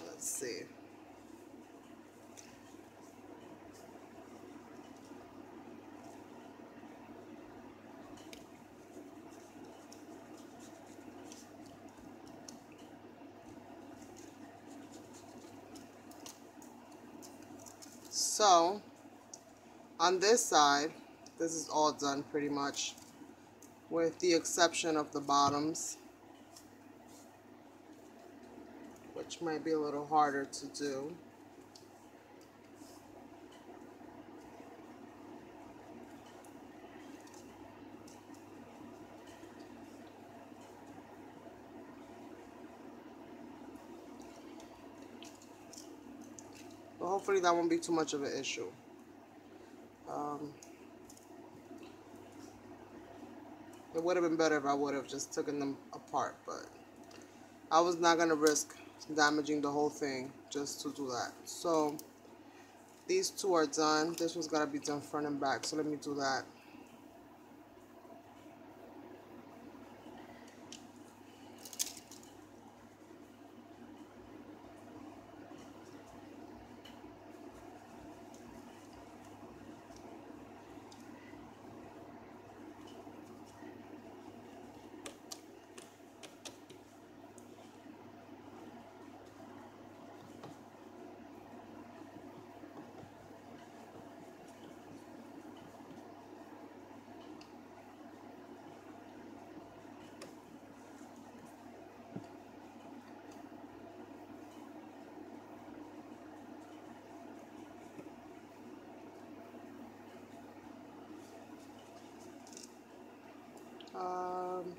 Let's see. So, on this side, this is all done pretty much, with the exception of the bottoms, which might be a little harder to do. But hopefully that won't be too much of an issue. It would have been better if I would have just taken them apart, but I was not going to risk damaging the whole thing just to do that. So these two are done. This one's got to be done front and back, so let me do that.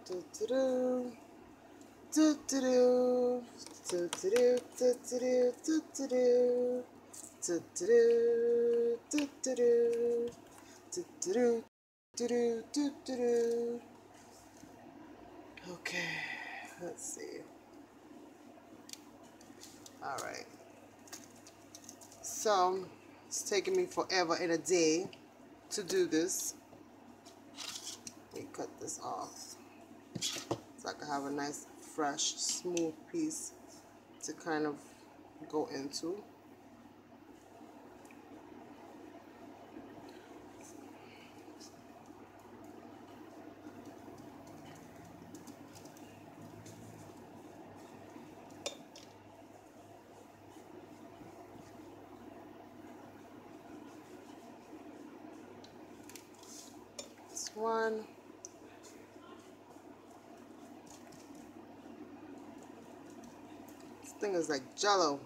Do-do-do, do-do-do, do-do-do, do-do-do, do-do-do, do-do-do, do-do-do, do-do-do, do-do-do, do-do-do. Okay, let's see. All right. So it's taking me forever and a day to do this. Let me cut this off so I can have a nice, fresh, smooth piece to kind of go into. This one. This thing is like jello.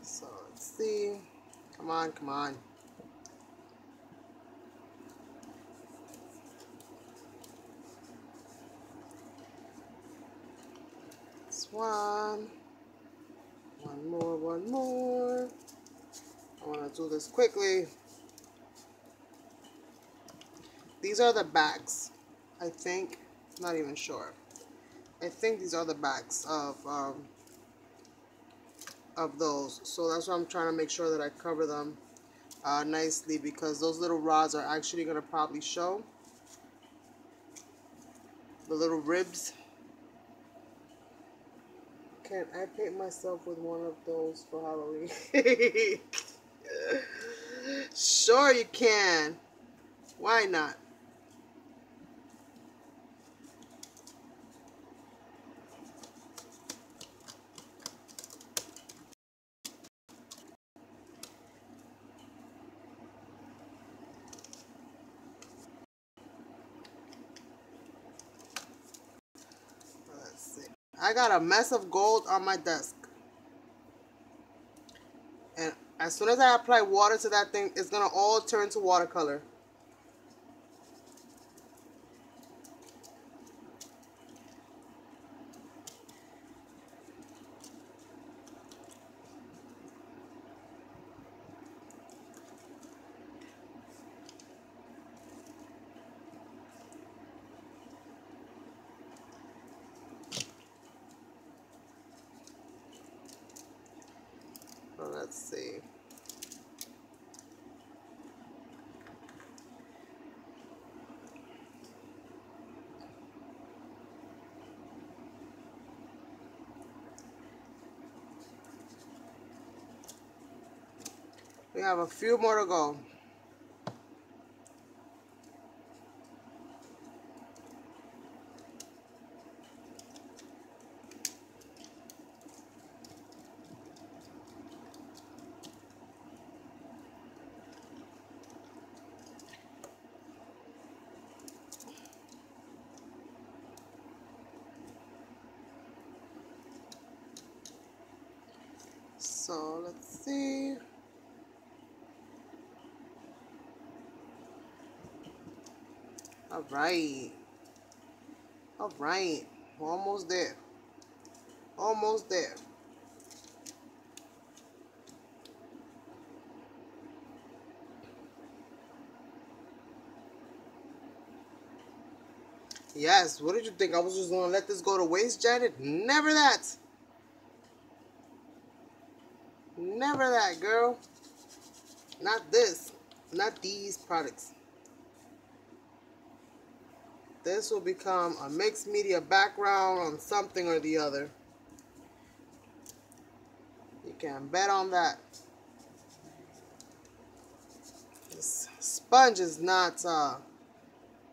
So let's see. Come on, come on. This one. One more, one more. I want to do this quickly. These are the backs, I think. Not even sure. I think these are the backs of those. So that's why I'm trying to make sure that I cover them nicely, because those little rods are actually going to probably show. The little ribs. Can I paint myself with one of those for Halloween? Sure you can. Why not? Let's see. I got a mess of gold on my desk. And as soon as I apply water to that thing, it's going to all turn to watercolor. let's see. We have a few more to go. So let's see. All right. All right. We're almost there. Almost there. Yes, what did you think? I was just going to let this go to waste, Janet? Never that. Never that, girl. Not this. Not these products. This will become a mixed media background on something or the other. You can bet on that. This sponge is not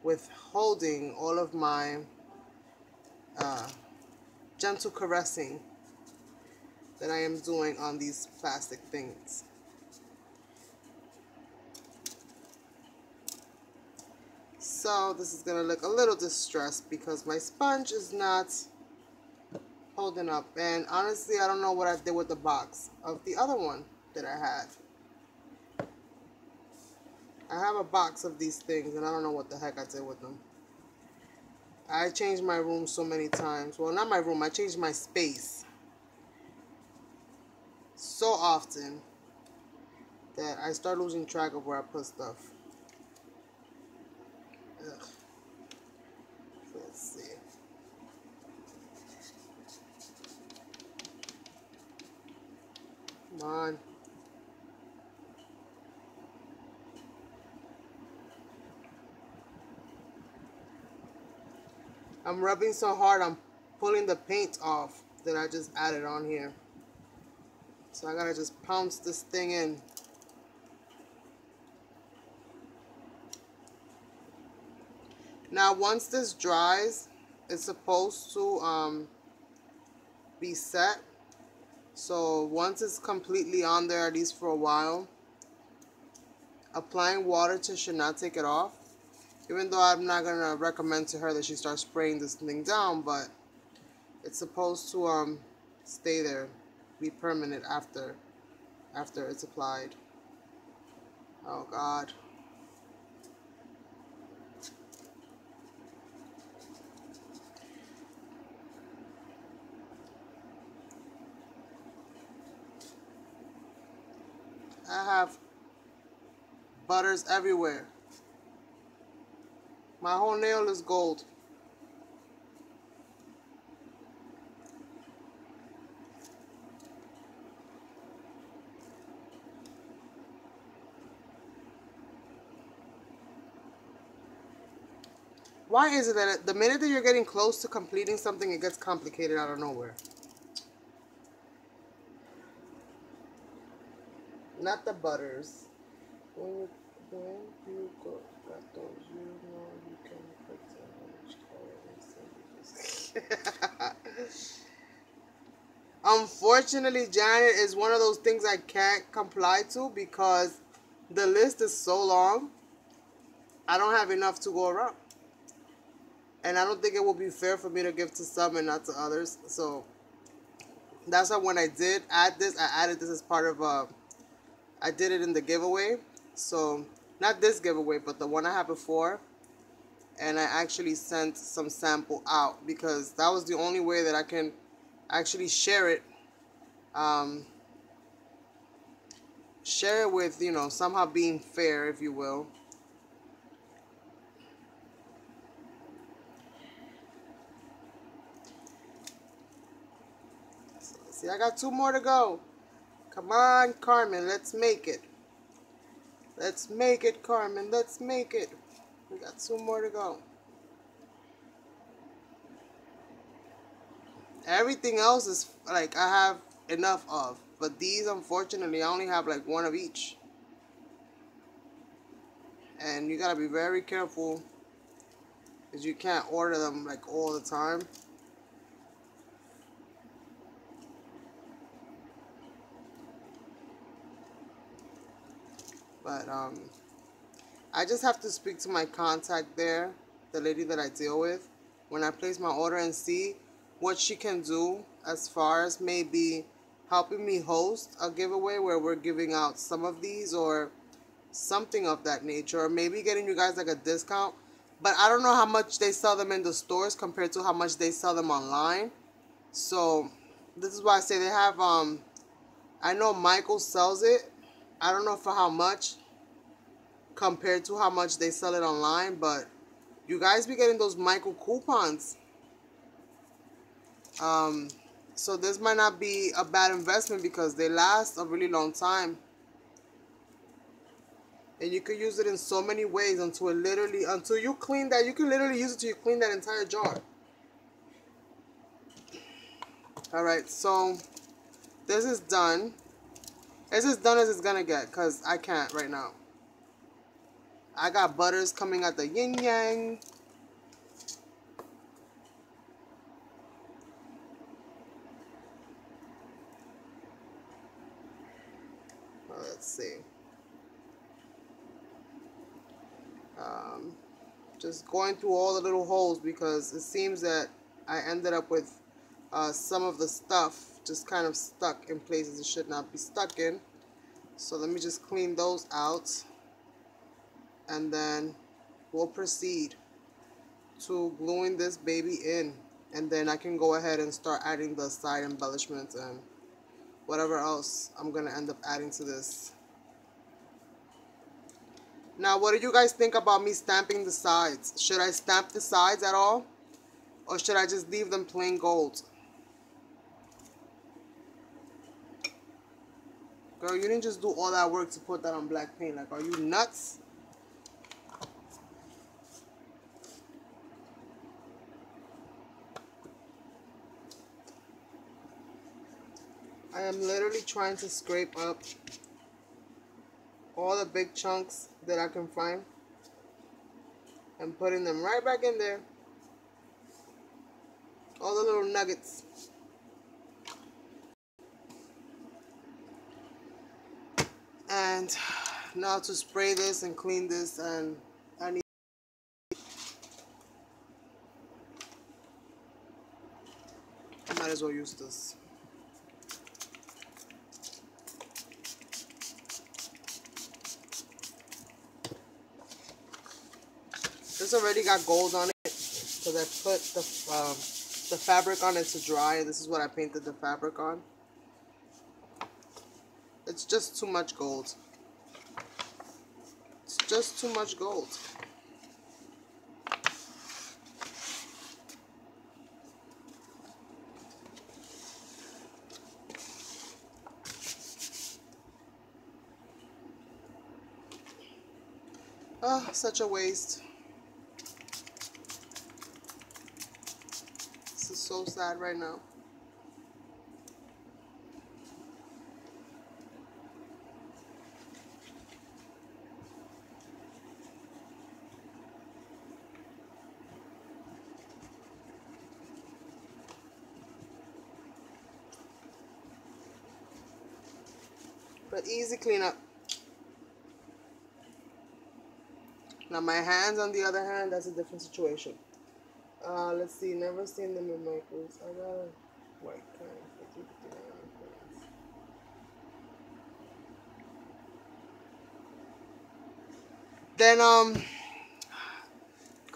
withholding all of my gentle caressing that I am doing on these plastic things. So this is gonna look a little distressed because my sponge is not holding up. And honestly, I don't know what I did with the box of the other one that I had. I have a box of these things and I don't know what the heck I did with them. I changed my room so many times. Well, not my room, I changed my space so often that I start losing track of where I put stuff. Ugh. Let's see. Come on. I'm rubbing so hard, I'm pulling the paint off that I just added on here. So I gotta just pounce this thing in. Now once this dries, it's supposed to be set. So once it's completely on there, at least for a while, applying water to should not take it off. Even though I'm not gonna recommend to her that she starts spraying this thing down, but it's supposed to stay there, be permanent after it's applied. Oh God. I have butters everywhere. My whole nail is gold. Why is it that the minute that you're getting close to completing something, it gets complicated out of nowhere? Not the butters. When you got those, you know you can put how much color. Unfortunately, Janet, is one of those things I can't comply to because the list is so long. I don't have enough to go around. And I don't think it will be fair for me to give to some and not to others. So that's why when I did add this, I added this as part of I did it in the giveaway. So not this giveaway, but the one I had before. And I actually sent some sample out because that was the only way that I can actually share it. Share it with, you know, somehow being fair, if you will. So, see, I got 2 more to go. Come on, Carmen, let's make it. Let's make it, Carmen. Let's make it. We got 2 more to go. Everything else is like I have enough of. But these, unfortunately, I only have like 1 of each. And you gotta be very careful because you can't order them like all the time. But I just have to speak to my contact there, the lady that I deal with, when I place my order and see what she can do as far as maybe helping me host a giveaway where we're giving out some of these or something of that nature, or maybe getting you guys like a discount. But I don't know how much they sell them in the stores compared to how much they sell them online. So this is why I say they have I know Michael sells it. I don't know for how much compared to how much they sell it online, but you guys be getting those Michael coupons. So this might not be a bad investment because they last a really long time. And you could use it in so many ways until you clean that. You can literally use it till you clean that entire jar. Alright, so this is done. It's as done as it's gonna get because I can't right now. I got butters coming at the yin yang. Well, let's see. Just going through all the little holes because it seems that I ended up with some of the stuff just kind of stuck in places it should not be stuck in. So let me just clean those out and then we'll proceed to gluing this baby in, and then I can go ahead and start adding the side embellishments and whatever else I'm gonna end up adding to this. Now, what do you guys think about me stamping the sides? Should I stamp the sides at all? Or should I just leave them plain gold? Girl, you didn't just do all that work to put that on black paint. Like, are you nuts? I am literally trying to scrape up all the big chunks that I can find and putting them right back in there. All the little nuggets. And now to spray this and clean this, and I need might as well use this. This already got gold on it because I put the fabric on it to dry, and this is what I painted the fabric on. It's just too much gold. It's just too much gold. Oh, such a waste. This is so sad right now. But easy cleanup. Now my hands, on the other hand, that's a different situation. Let's see, never seen them in Michaels. I got a white kind. Then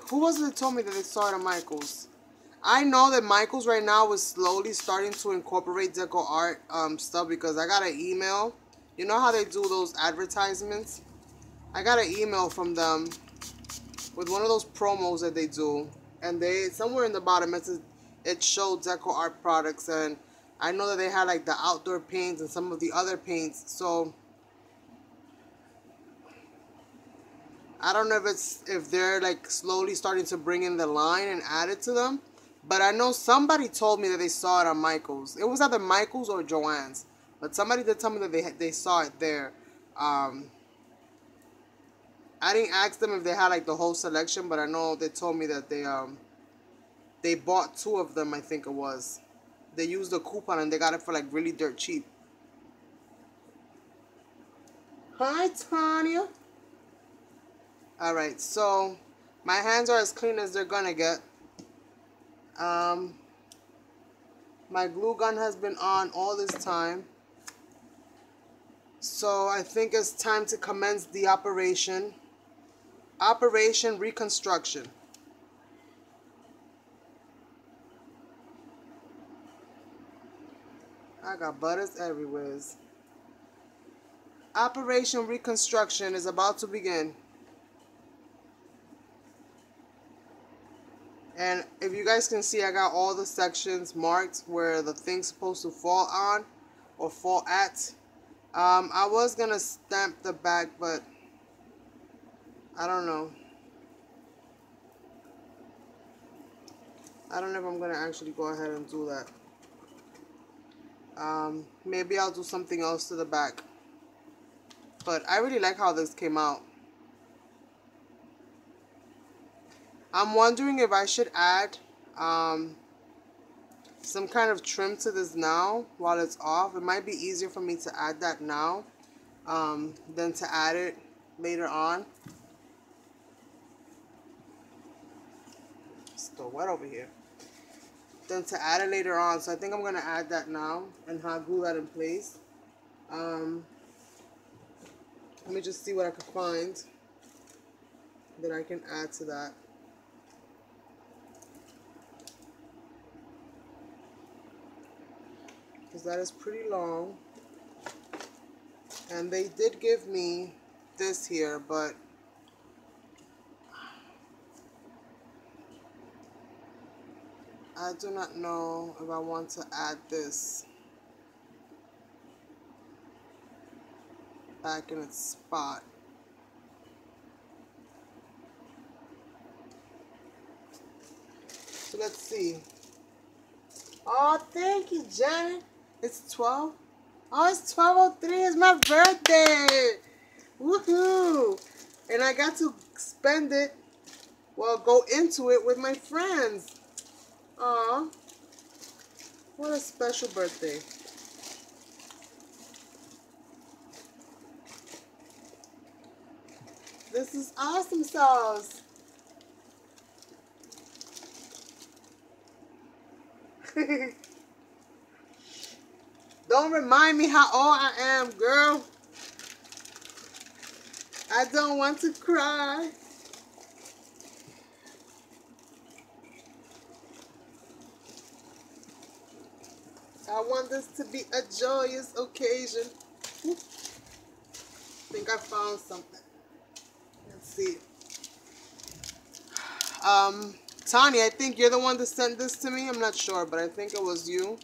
who was it that told me that they saw it at Michaels? I know that Michaels right now is slowly starting to incorporate deco art stuff because I got an email. You know how they do those advertisements? I got an email from them with one of those promos that they do, and they somewhere in the bottom it showed deco art products, and I know that they had like the outdoor paints and some of the other paints. So I don't know if they're like slowly starting to bring in the line and add it to them. But I know somebody told me that they saw it on Michael's. It was either Michael's or Joann's. But somebody did tell me that they saw it there. I didn't ask them if they had like the whole selection, but I know they told me that they bought 2 of them, I think it was. They used the coupon and they got it for like really dirt cheap. Hi, Tanya. Alright, so my hands are as clean as they're gonna get. My glue gun has been on all this time. So I think it's time to commence the operation. Operation Reconstruction. I got butters everywhere. Operation Reconstruction is about to begin. And if you guys can see, I got all the sections marked where the thing's supposed to fall on or fall at. I was gonna stamp the back, but I don't know. I don't know if I'm gonna actually go ahead and do that. Maybe I'll do something else to the back. But I really like how this came out. I'm wondering if I should add some kind of trim to this now while it's off. It might be easier for me to add that now than to add it later on. It's still wet over here. Than to add it later on. So I think I'm going to add that now and hot glue that in place. Let me just see what I can find that I can add to that. Because that is pretty long. And they did give me this here, but I do not know if I want to add this back in its spot. So let's see. Oh, thank you, Janet. It's 12. Oh, it's 12:03. It's my birthday. Woohoo! And I got to spend it, well, go into it with my friends. Aw. What a special birthday. This is awesome sauce. Don't remind me how old I am, girl. I don't want to cry. I want this to be a joyous occasion. I think I found something. Let's see. Tanya, I think you're the one that sent this to me. I'm not sure, but I think it was you.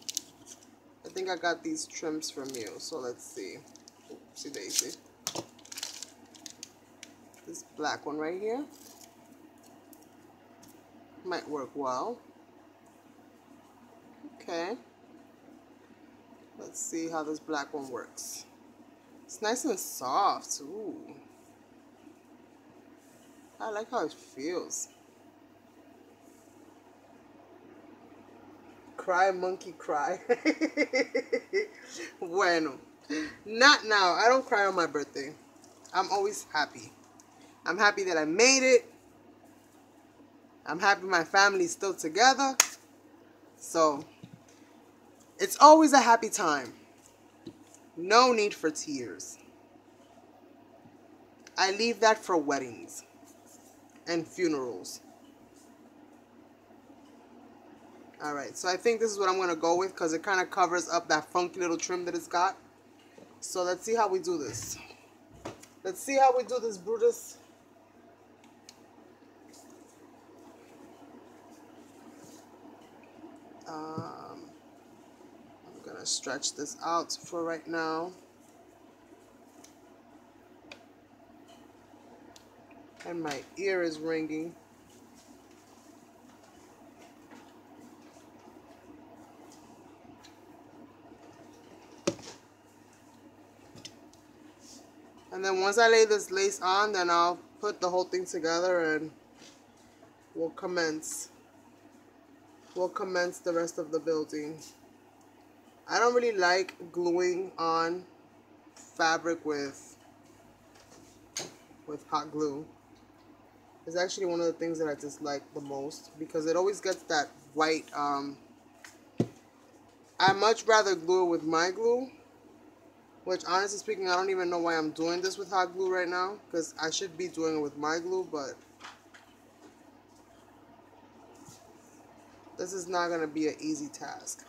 I think I got these trims from you. So let's see. Oopsie daisy. This black one right here might work well. Okay. Let's see how this black one works. It's nice and soft. Ooh. I like how it feels. Cry, monkey, cry. Bueno. Not now. I don't cry on my birthday. I'm always happy. I'm happy that I made it. I'm happy my family's still together. So, it's always a happy time. No need for tears. I leave that for weddings and funerals. Alright, so I think this is what I'm going to go with because it kind of covers up that funky little trim that it's got. So let's see how we do this. Let's see how we do this, Brutus. I'm going stretch this out for right now. And my ear is ringing. And then once I lay this lace on, then I'll put the whole thing together and we'll commence the rest of the building. I don't really like gluing on fabric with hot glue. It's actually one of the things that I dislike the most because it always gets that white. I much rather glue it with my glue, which honestly speaking, I don't even know why I'm doing this with hot glue right now because I should be doing it with my glue, but this is not going to be an easy task.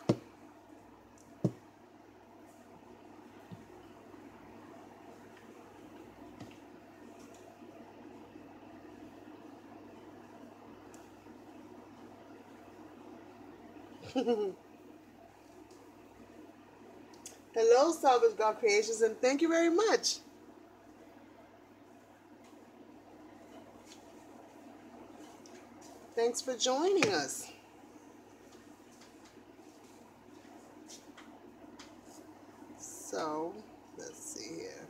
Hello, Salvage God Creations, and thank you very much. Thanks for joining us. So, let's see here.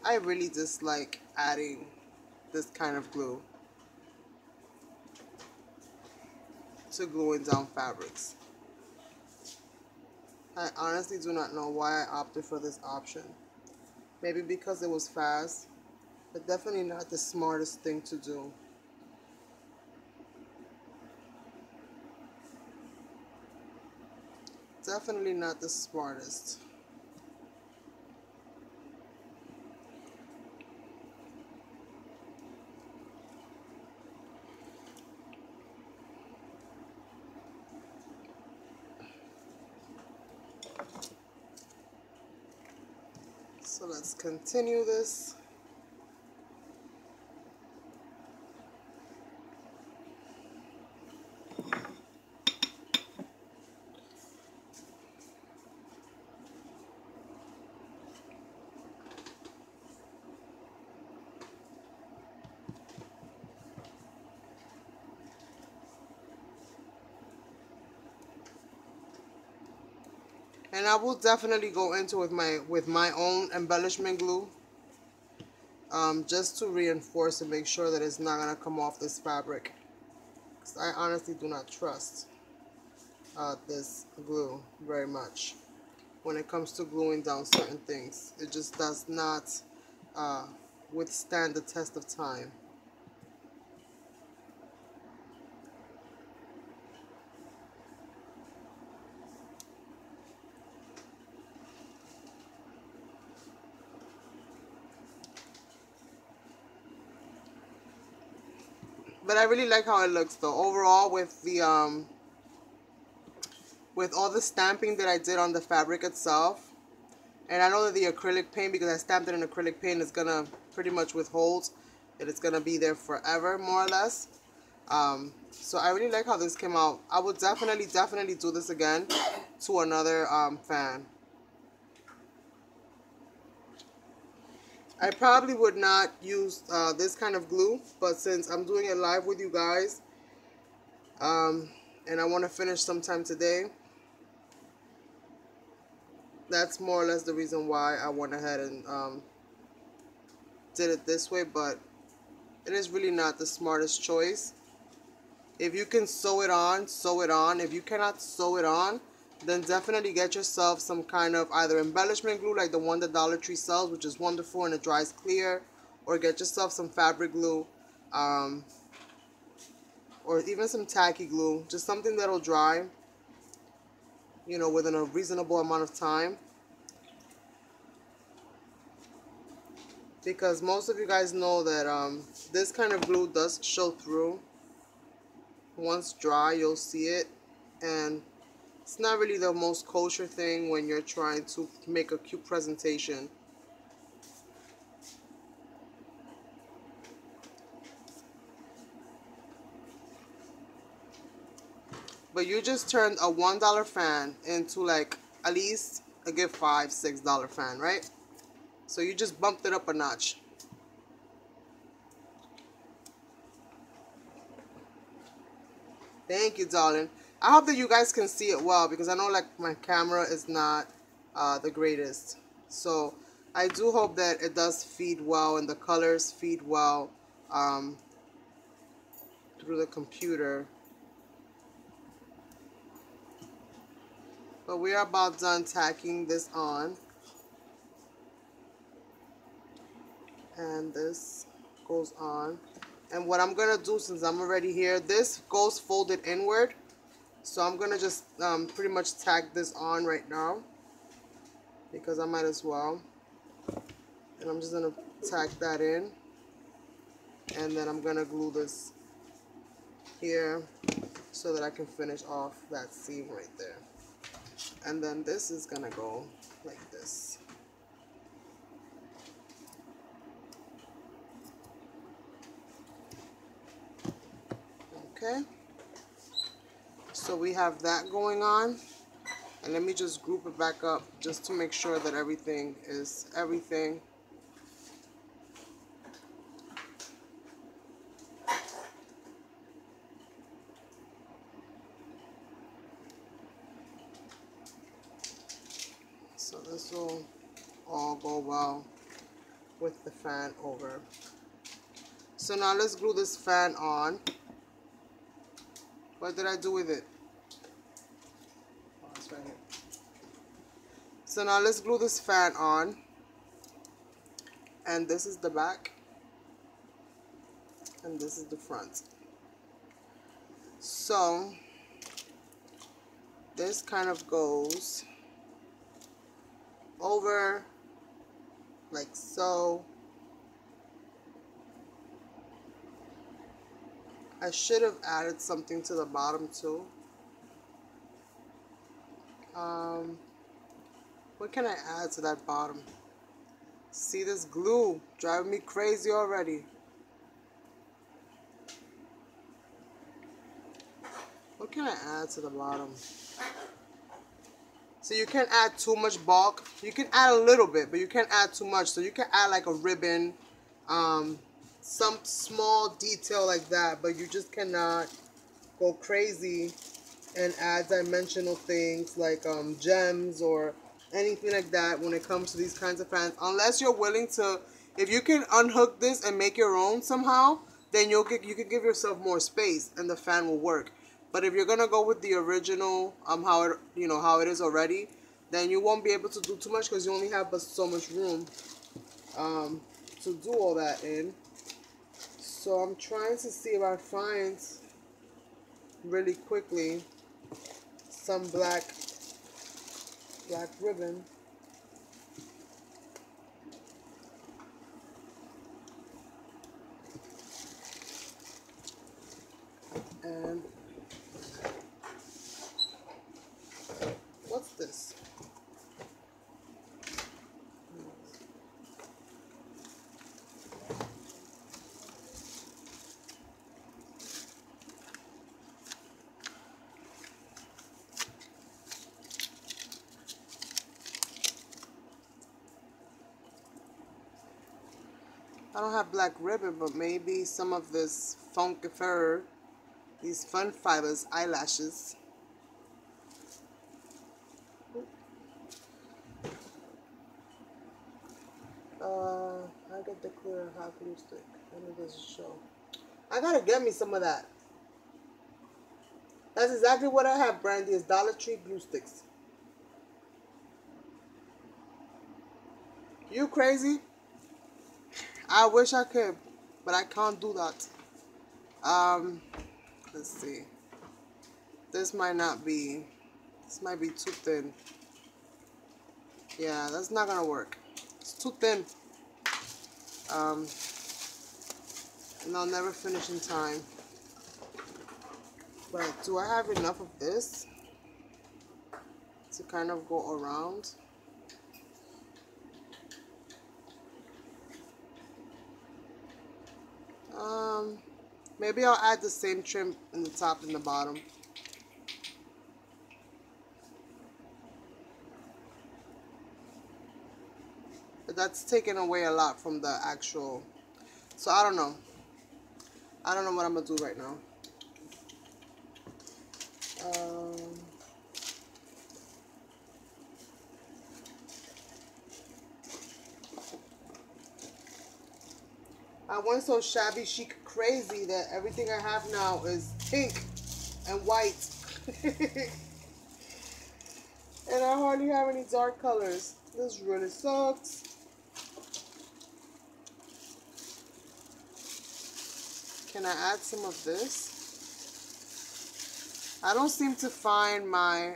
I really dislike adding this kind of glue to gluing down fabrics. I honestly do not know why I opted for this option. Maybe because it was fast, but definitely not the smartest thing to do. Definitely not the smartest. So let's continue this. And I will definitely go into with my own embellishment glue, just to reinforce and make sure that it's not gonna come off this fabric. Because I honestly do not trust this glue very much when it comes to gluing down certain things. It just does not withstand the test of time. But I really like how it looks though. Overall, with the with all the stamping that I did on the fabric itself, and I know that the acrylic paint, because I stamped it in acrylic paint, is gonna pretty much withhold that it's gonna be there forever, more or less. So I really like how this came out. I would definitely do this again to another fan. I probably would not use this kind of glue, but since I'm doing it live with you guys, and I want to finish sometime today, that's more or less the reason why I went ahead and did it this way. But it is really not the smartest choice. If you can sew it on, sew it on. If you cannot sew it on, then definitely get yourself some kind of either embellishment glue like the one that Dollar Tree sells, which is wonderful and it dries clear, or get yourself some fabric glue, or even some tacky glue, just something that'll dry, you know, within a reasonable amount of time. Because most of you guys know that this kind of glue does show through. Once dry, you'll see it, and it's not really the most kosher thing when you're trying to make a cute presentation. But you just turned a $1 fan into like at least a good $5, $6 fan, right? So you just bumped it up a notch. Thank you, darling. I hope that you guys can see it well because I know like my camera is not the greatest. So I do hope that it does feed well and the colors feed well through the computer. But we are about done tacking this on. And this goes on. And what I'm going to do, since I'm already here, this goes folded inward. So I'm going to just pretty much tack this on right now. Because I might as well. And I'm just going to tack that in. And then I'm going to glue this here so that I can finish off that seam right there. And then this is going to go like this. Okay, so we have that going on, and let me just group it back up just to make sure that everything is everything. So this will all go well with the fan over. So now let's glue this fan on. What did I do with it? Oh, it's right here. So now let's glue this fan on. And this is the back. And this is the front. So this kind of goes over like so. I should have added something to the bottom too. What can I add to that bottom? See this glue driving me crazy already. What can I add to the bottom? So you can't add too much bulk. You can add a little bit, but you can't add too much. So you can add like a ribbon, some small detail like that, but you just cannot go crazy and add dimensional things like gems or anything like that when it comes to these kinds of fans. Unless you're willing to, if you can unhook this and make your own somehow, then you can give yourself more space and the fan will work. But if you're gonna go with the original, how it is already, then you won't be able to do too much because you only have but so much room to do all that in. So I'm trying to see if I find really quickly some black ribbon. And what's this? I don't have black ribbon, but maybe some of this funky fur, these fun fibers, eyelashes. I got the clear hot glue stick, and it doesn't show. I gotta get me some of that. That's exactly what I have, Brandy, is Dollar Tree glue sticks. You crazy? I wish I could, but I can't do that. Let's see. This might be too thin. Yeah, that's not gonna work. It's too thin. And I'll never finish in time. But do I have enough of this to kind of go around? Maybe I'll add the same trim in the top and the bottom. That's taking away a lot from the actual. So I don't know. I don't know what I'm gonna do right now. I went so shabby chic crazy that everything I have now is pink and white. And I hardly have any dark colors. This really sucks. Can I add some of this? I don't seem to find my,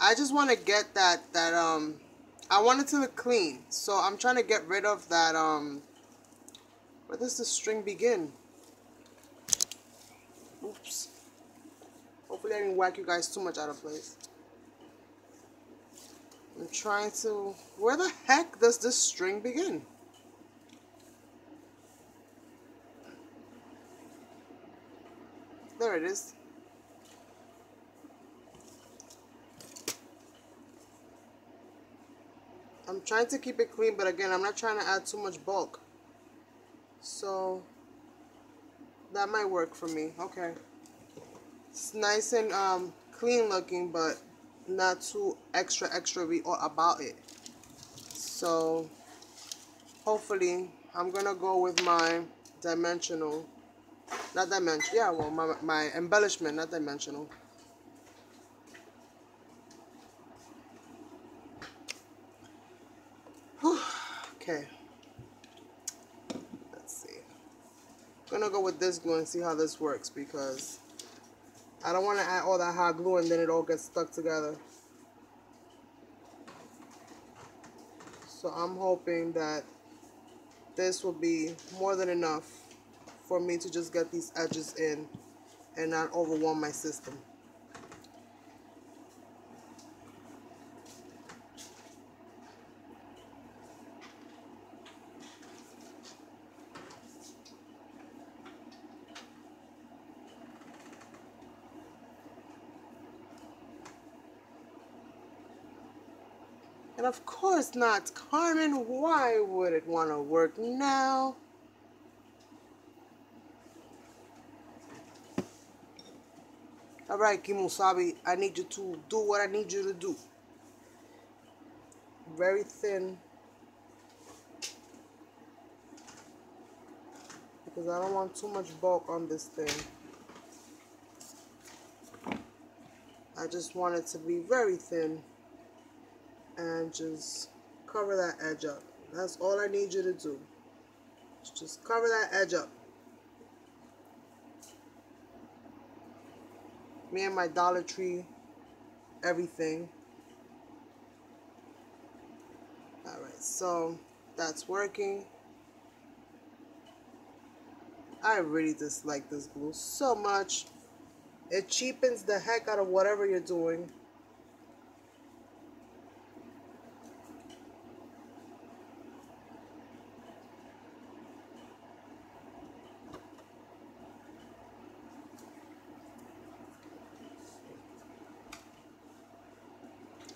I just want to get that, I want it to look clean. So I'm trying to get rid of that, where does the string begin? Oops. Hopefully I didn't whack you guys too much out of place. I'm trying to, where the heck does this string begin? There it is. I'm trying to keep it clean, but again, I'm not trying to add too much bulk. So that might work for me. Okay. It's nice and clean looking, but not too extra about it. So hopefully I'm gonna go with my dimensional, not dimension, yeah, well, my embellishment, not dimensional. Whew. Okay, let's see. I'm gonna go with this glue and see how this works, because I don't want to add all that hot glue and then it all gets stuck together. So I'm hoping that this will be more than enough for me to just get these edges in and not overwhelm my system. And of course not, Carmen, why would it want to work now? All right, Kimusabi, I need you to do what I need you to do. Very thin. Because I don't want too much bulk on this thing. I just want it to be very thin. And just cover that edge up. That's all I need you to do. Just cover that edge up. Me and my Dollar Tree, everything. Alright, so that's working. I really dislike this glue so much. It cheapens the heck out of whatever you're doing.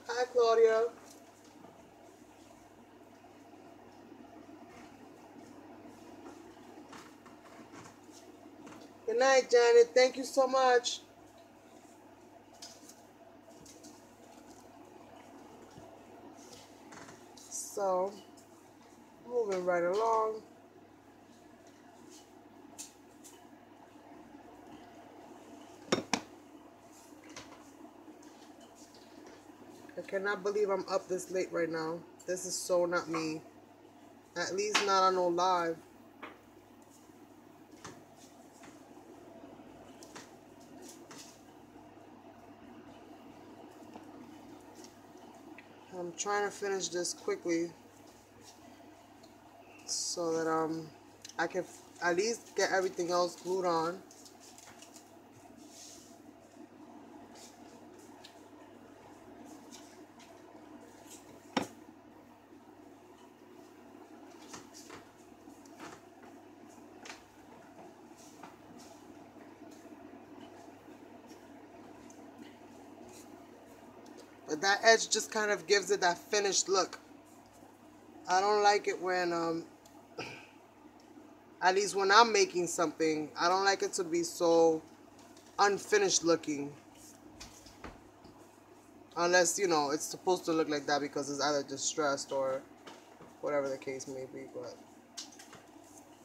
Hi, Claudia. Good night, Janet. Thank you so much. So, moving right along. I cannot believe I'm up this late right now. This is so not me. At least not on no live. I'm trying to finish this quickly so that I can at least get everything else glued on. But that edge just kind of gives it that finished look. I don't like it when, at least when I'm making something, I don't like it to be so unfinished looking. Unless, you know, it's supposed to look like that because it's either distressed or whatever the case may be. But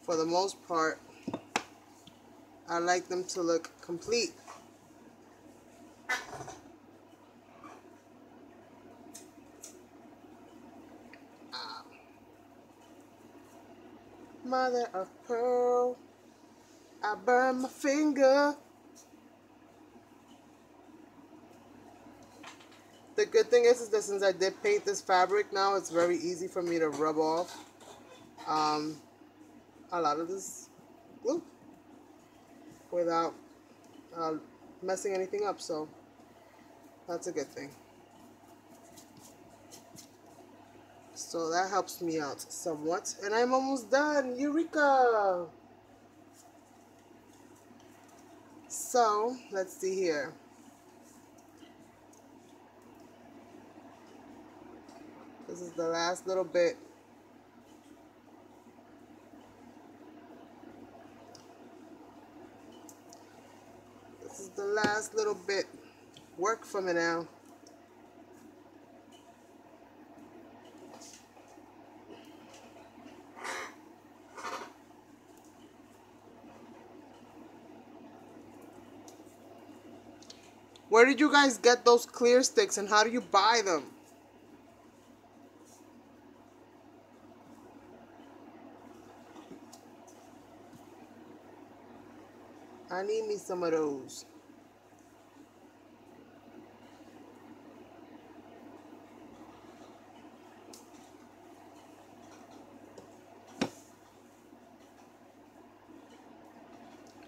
for the most part, I like them to look complete. Mother of pearl, I burned my finger. The good thing is that since I did paint this fabric now, it's very easy for me to rub off a lot of this glue without messing anything up, so that's a good thing. So that helps me out somewhat, and I'm almost done. Eureka! So let's see here. This is the last little bit. This is the last little bit. Work for me now. Where did you guys get those clear sticks and how do you buy them? I need me some of those.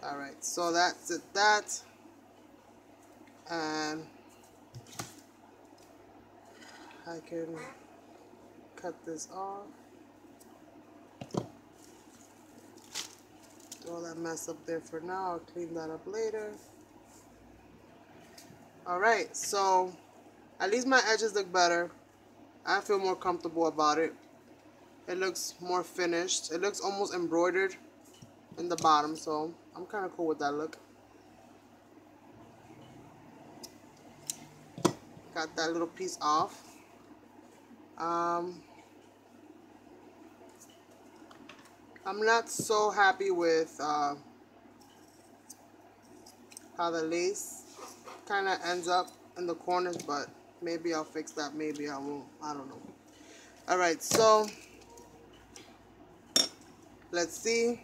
Alright, so that's it, that. And I can cut this off. Throw that mess up there for now. I'll clean that up later. Alright, so at least my edges look better. I feel more comfortable about it. It looks more finished. It looks almost embroidered in the bottom, so I'm kind of cool with that look. Got that little piece off. I'm not so happy with how the lace kind of ends up in the corners, but maybe I'll fix that, maybe I won't, I don't know. Alright, so let's see.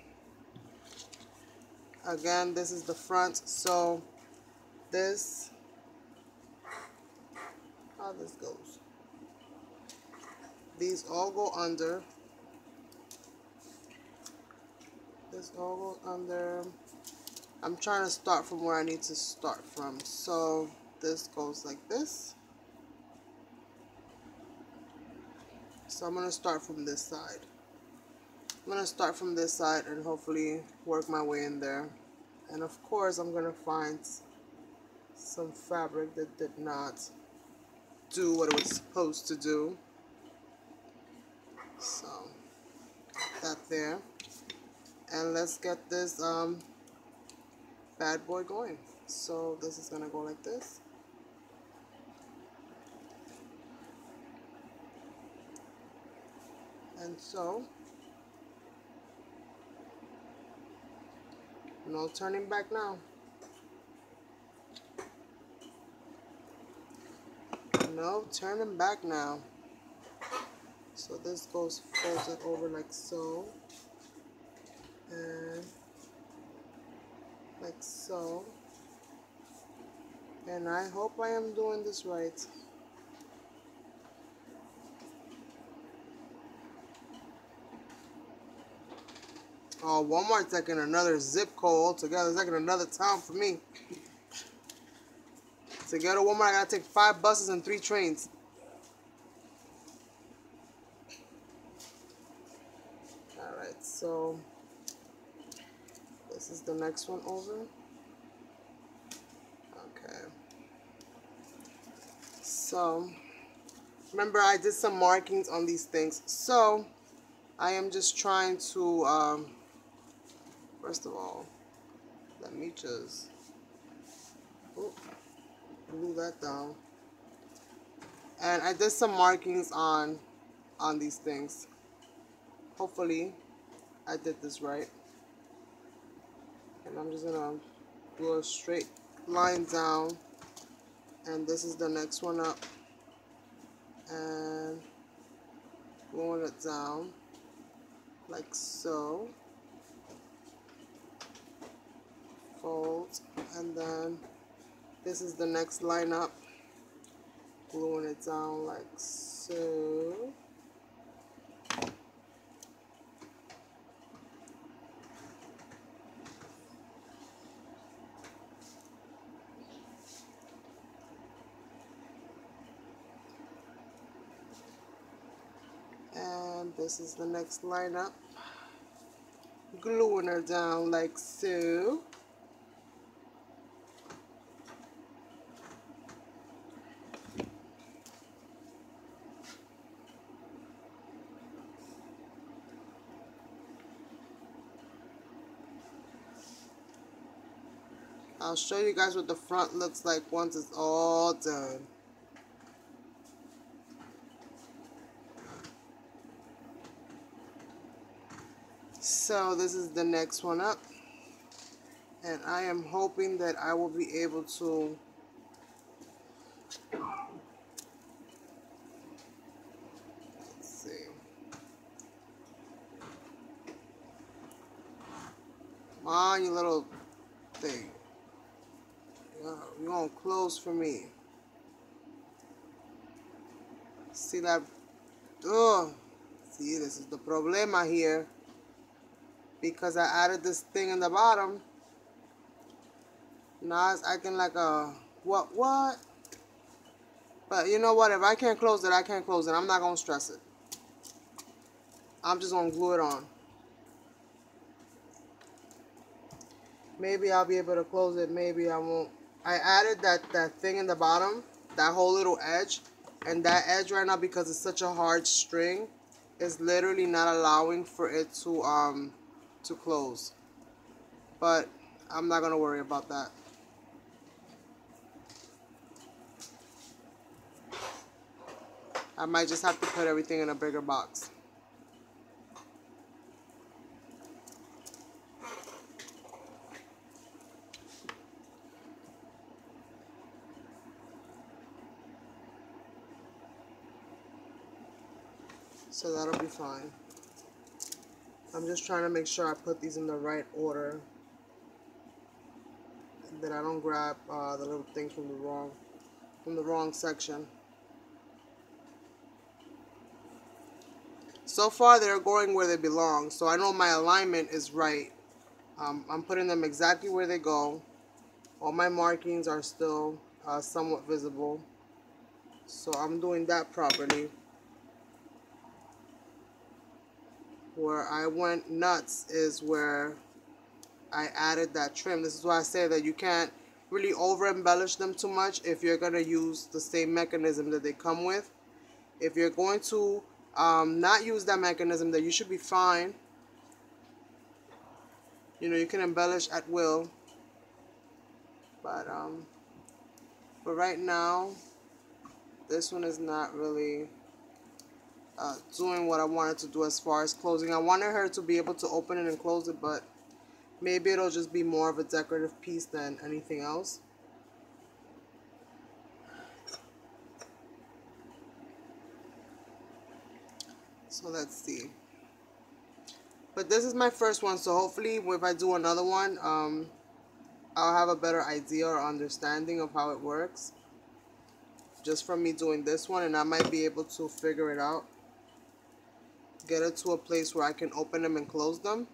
Again, this is the front, so this, how this goes. These all go under. This all goes under. I'm trying to start from where I need to start from. So this goes like this. So I'm going to start from this side. I'm going to start from this side and hopefully work my way in there. And of course I'm going to find some fabric that did not do what it was supposed to do. So that there. And let's get this bad boy going. So this is going to go like this. And so, no turning back now. No turning back now. So this goes folded over like so. And like so. And I hope I am doing this right. Oh, Walmart's like in another zip code altogether. It's like in another town for me. To go to Walmart, I gotta take 5 buses and 3 trains. Alright, so this is the next one over. Okay. So remember, I did some markings on these things, so I am just trying to first of all, let me just glue that down. And I did some markings on these things. Hopefully I did this right. And I'm just gonna do a straight line down, and this is the next one up, and gluing it down like so. Fold, and then this is the next line up, gluing it down like so. And this is the next line up, gluing her down like so. I'll show you guys what the front looks like once it's all done. So this is the next one up, and I am hoping that I will be able to come on, you little thing. You won't close for me. See that? Oh, see, this is the problema here. Because I added this thing in the bottom. Now it's acting like a what? But you know what? If I can't close it, I can't close it. I'm not gonna stress it. I'm just gonna glue it on. Maybe I'll be able to close it, maybe I won't. I added that thing in the bottom, that whole little edge, and that edge right now, because it's such a hard string, is literally not allowing for it to close. But I'm not gonna worry about that. I might just have to put everything in a bigger box. So that'll be fine. I'm just trying to make sure I put these in the right order, that I don't grab the little things from the wrong section. So far they're going where they belong, so I know my alignment is right. I'm putting them exactly where they go. All my markings are still somewhat visible, so I'm doing that properly. Where I went nuts is where I added that trim. This is why I say that you can't really over embellish them too much if you're going to use the same mechanism that they come with. If you're going to not use that mechanism, then you should be fine. You know, you can embellish at will. But right now, this one is not really doing what I wanted to do as far as closing. I wanted her to be able to open it and close it, but maybe it'll just be more of a decorative piece than anything else. So let's see. But this is my first one, so hopefully if I do another one, I'll have a better idea or understanding of how it works. Just from me doing this one, and I might be able to figure it out. Get it to a place where I can open them and close them.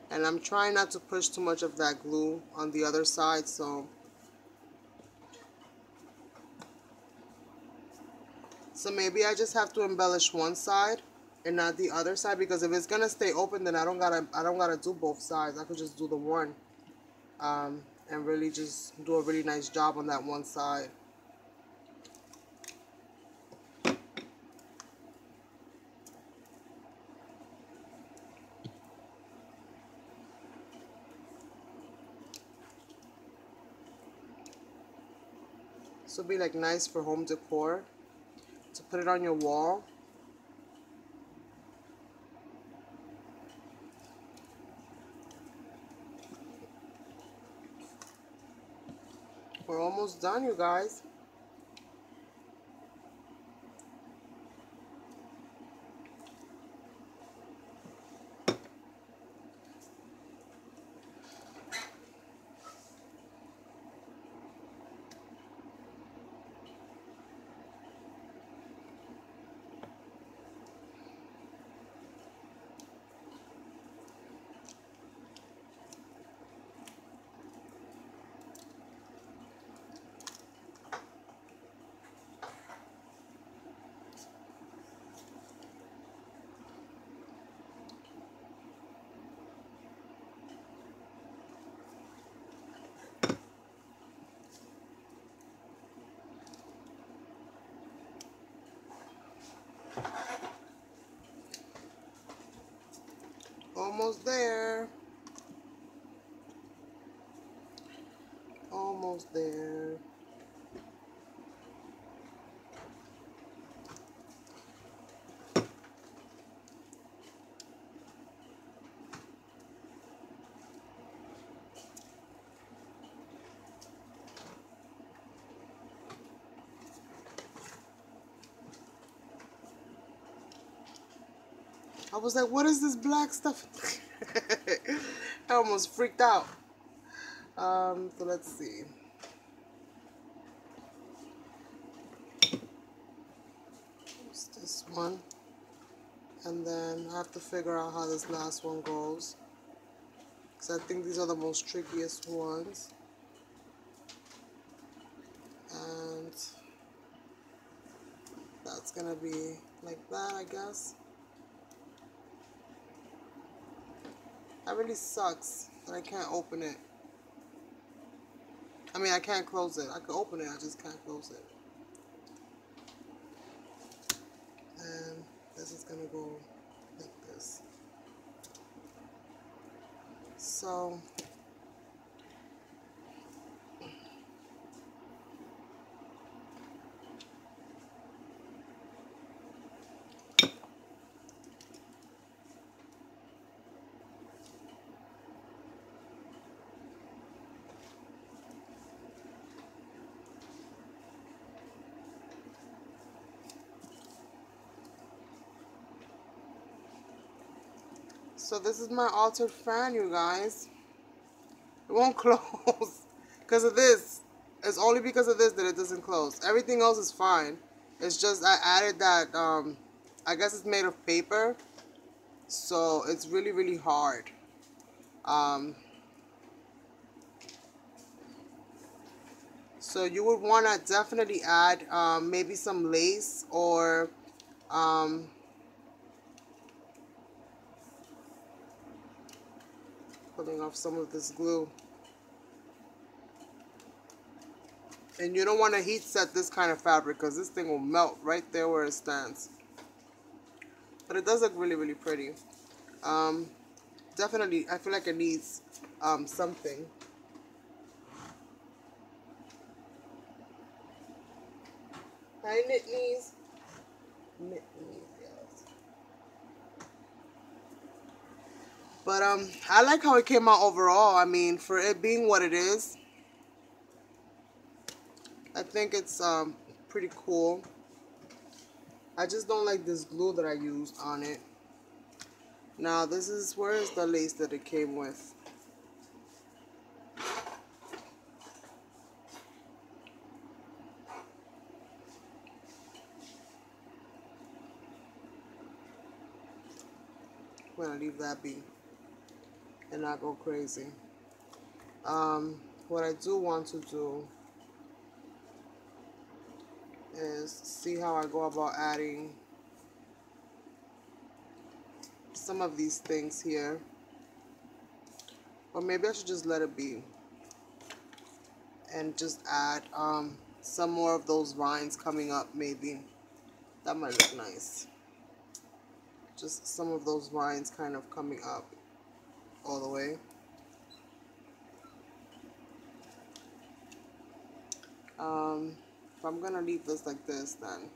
And I'm trying not to push too much of that glue on the other side, so maybe I just have to embellish one side and not the other side, because if it's gonna stay open, then I don't gotta do both sides. I could just do the one, and really just do a really nice job on that one side. This will be like nice for home decor to put it on your wall. We're almost done, you guys. Almost there. Almost there. I was like, what is this black stuff? I almost freaked out. So let's see. What's this one? And then I have to figure out how this last one goes, because I think these are the most trickiest ones. And that's gonna be like that, I guess. That really sucks that I can't open it. I mean, I can't close it. I can open it, I just can't close it. And this is gonna go like this. So So this is my altered fan, you guys. It won't close because of this. It's only because of this that it doesn't close. Everything else is fine. It's just I added that, I guess it's made of paper. So it's really, really hard. So you would want to definitely add maybe some lace or pulling off some of this glue. And you don't want to heat set this kind of fabric because this thing will melt right there where it stands. But it does look really, really pretty. Definitely, I feel like it needs something. Hi, knit knees. Knit knees, yes. But I like how it came out overall. I mean, for it being what it is, I think it's pretty cool. I just don't like this glue that I used on it. Now this is, where is the lace that it came with? I'm gonna leave that be and not go crazy. What I do want to do is see how I go about adding some of these things here. Or maybe I should just let it be and just add some more of those vines coming up. Maybe that might look nice. Just some of those vines kind of coming up all the way. If I'm gonna leave this like this, then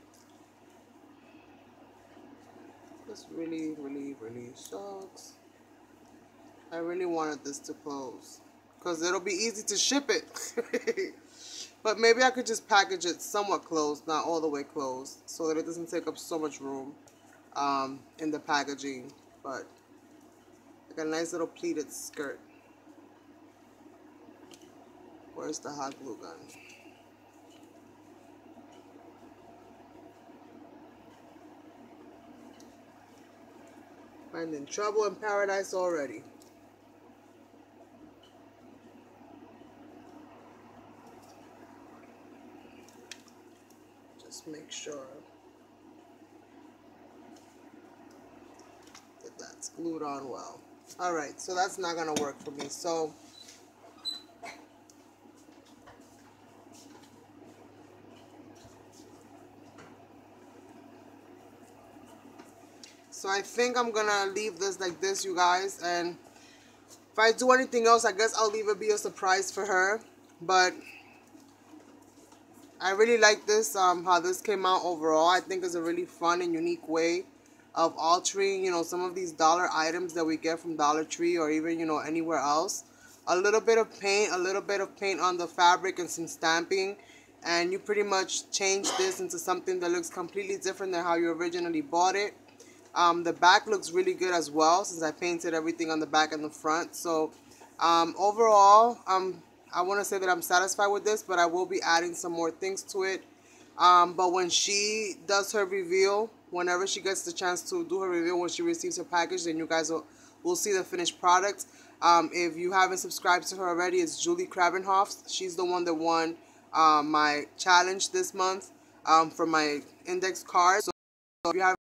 this really sucks. I really wanted this to close because it'll be easy to ship it. But maybe I could just package it somewhat closed, not all the way closed, so that it doesn't take up so much room in the packaging. But like a nice little pleated skirt. Where's the hot glue gun? Finding trouble in paradise already. Just make sure that that's glued on well. Alright, so that's not going to work for me. So I think I'm going to leave this like this, you guys. And if I do anything else, I guess I'll leave it be a surprise for her. But I really like this, how this came out overall. I think it's a really fun and unique way of altering, you know, some of these dollar items that we get from Dollar Tree or even, you know, anywhere else. A little bit of paint on the fabric and some stamping, and you pretty much change this into something that looks completely different than how you originally bought it. The back looks really good as well, since I painted everything on the back and the front. So overall, I want to say that I'm satisfied with this, but I will be adding some more things to it. But when she does her reveal, whenever she gets the chance to do her reveal, when she receives her package, then you guys will see the finished product. If you haven't subscribed to her already, it's Julie Kravenhoff. She's the one that won my challenge this month for my index card. So if you haven't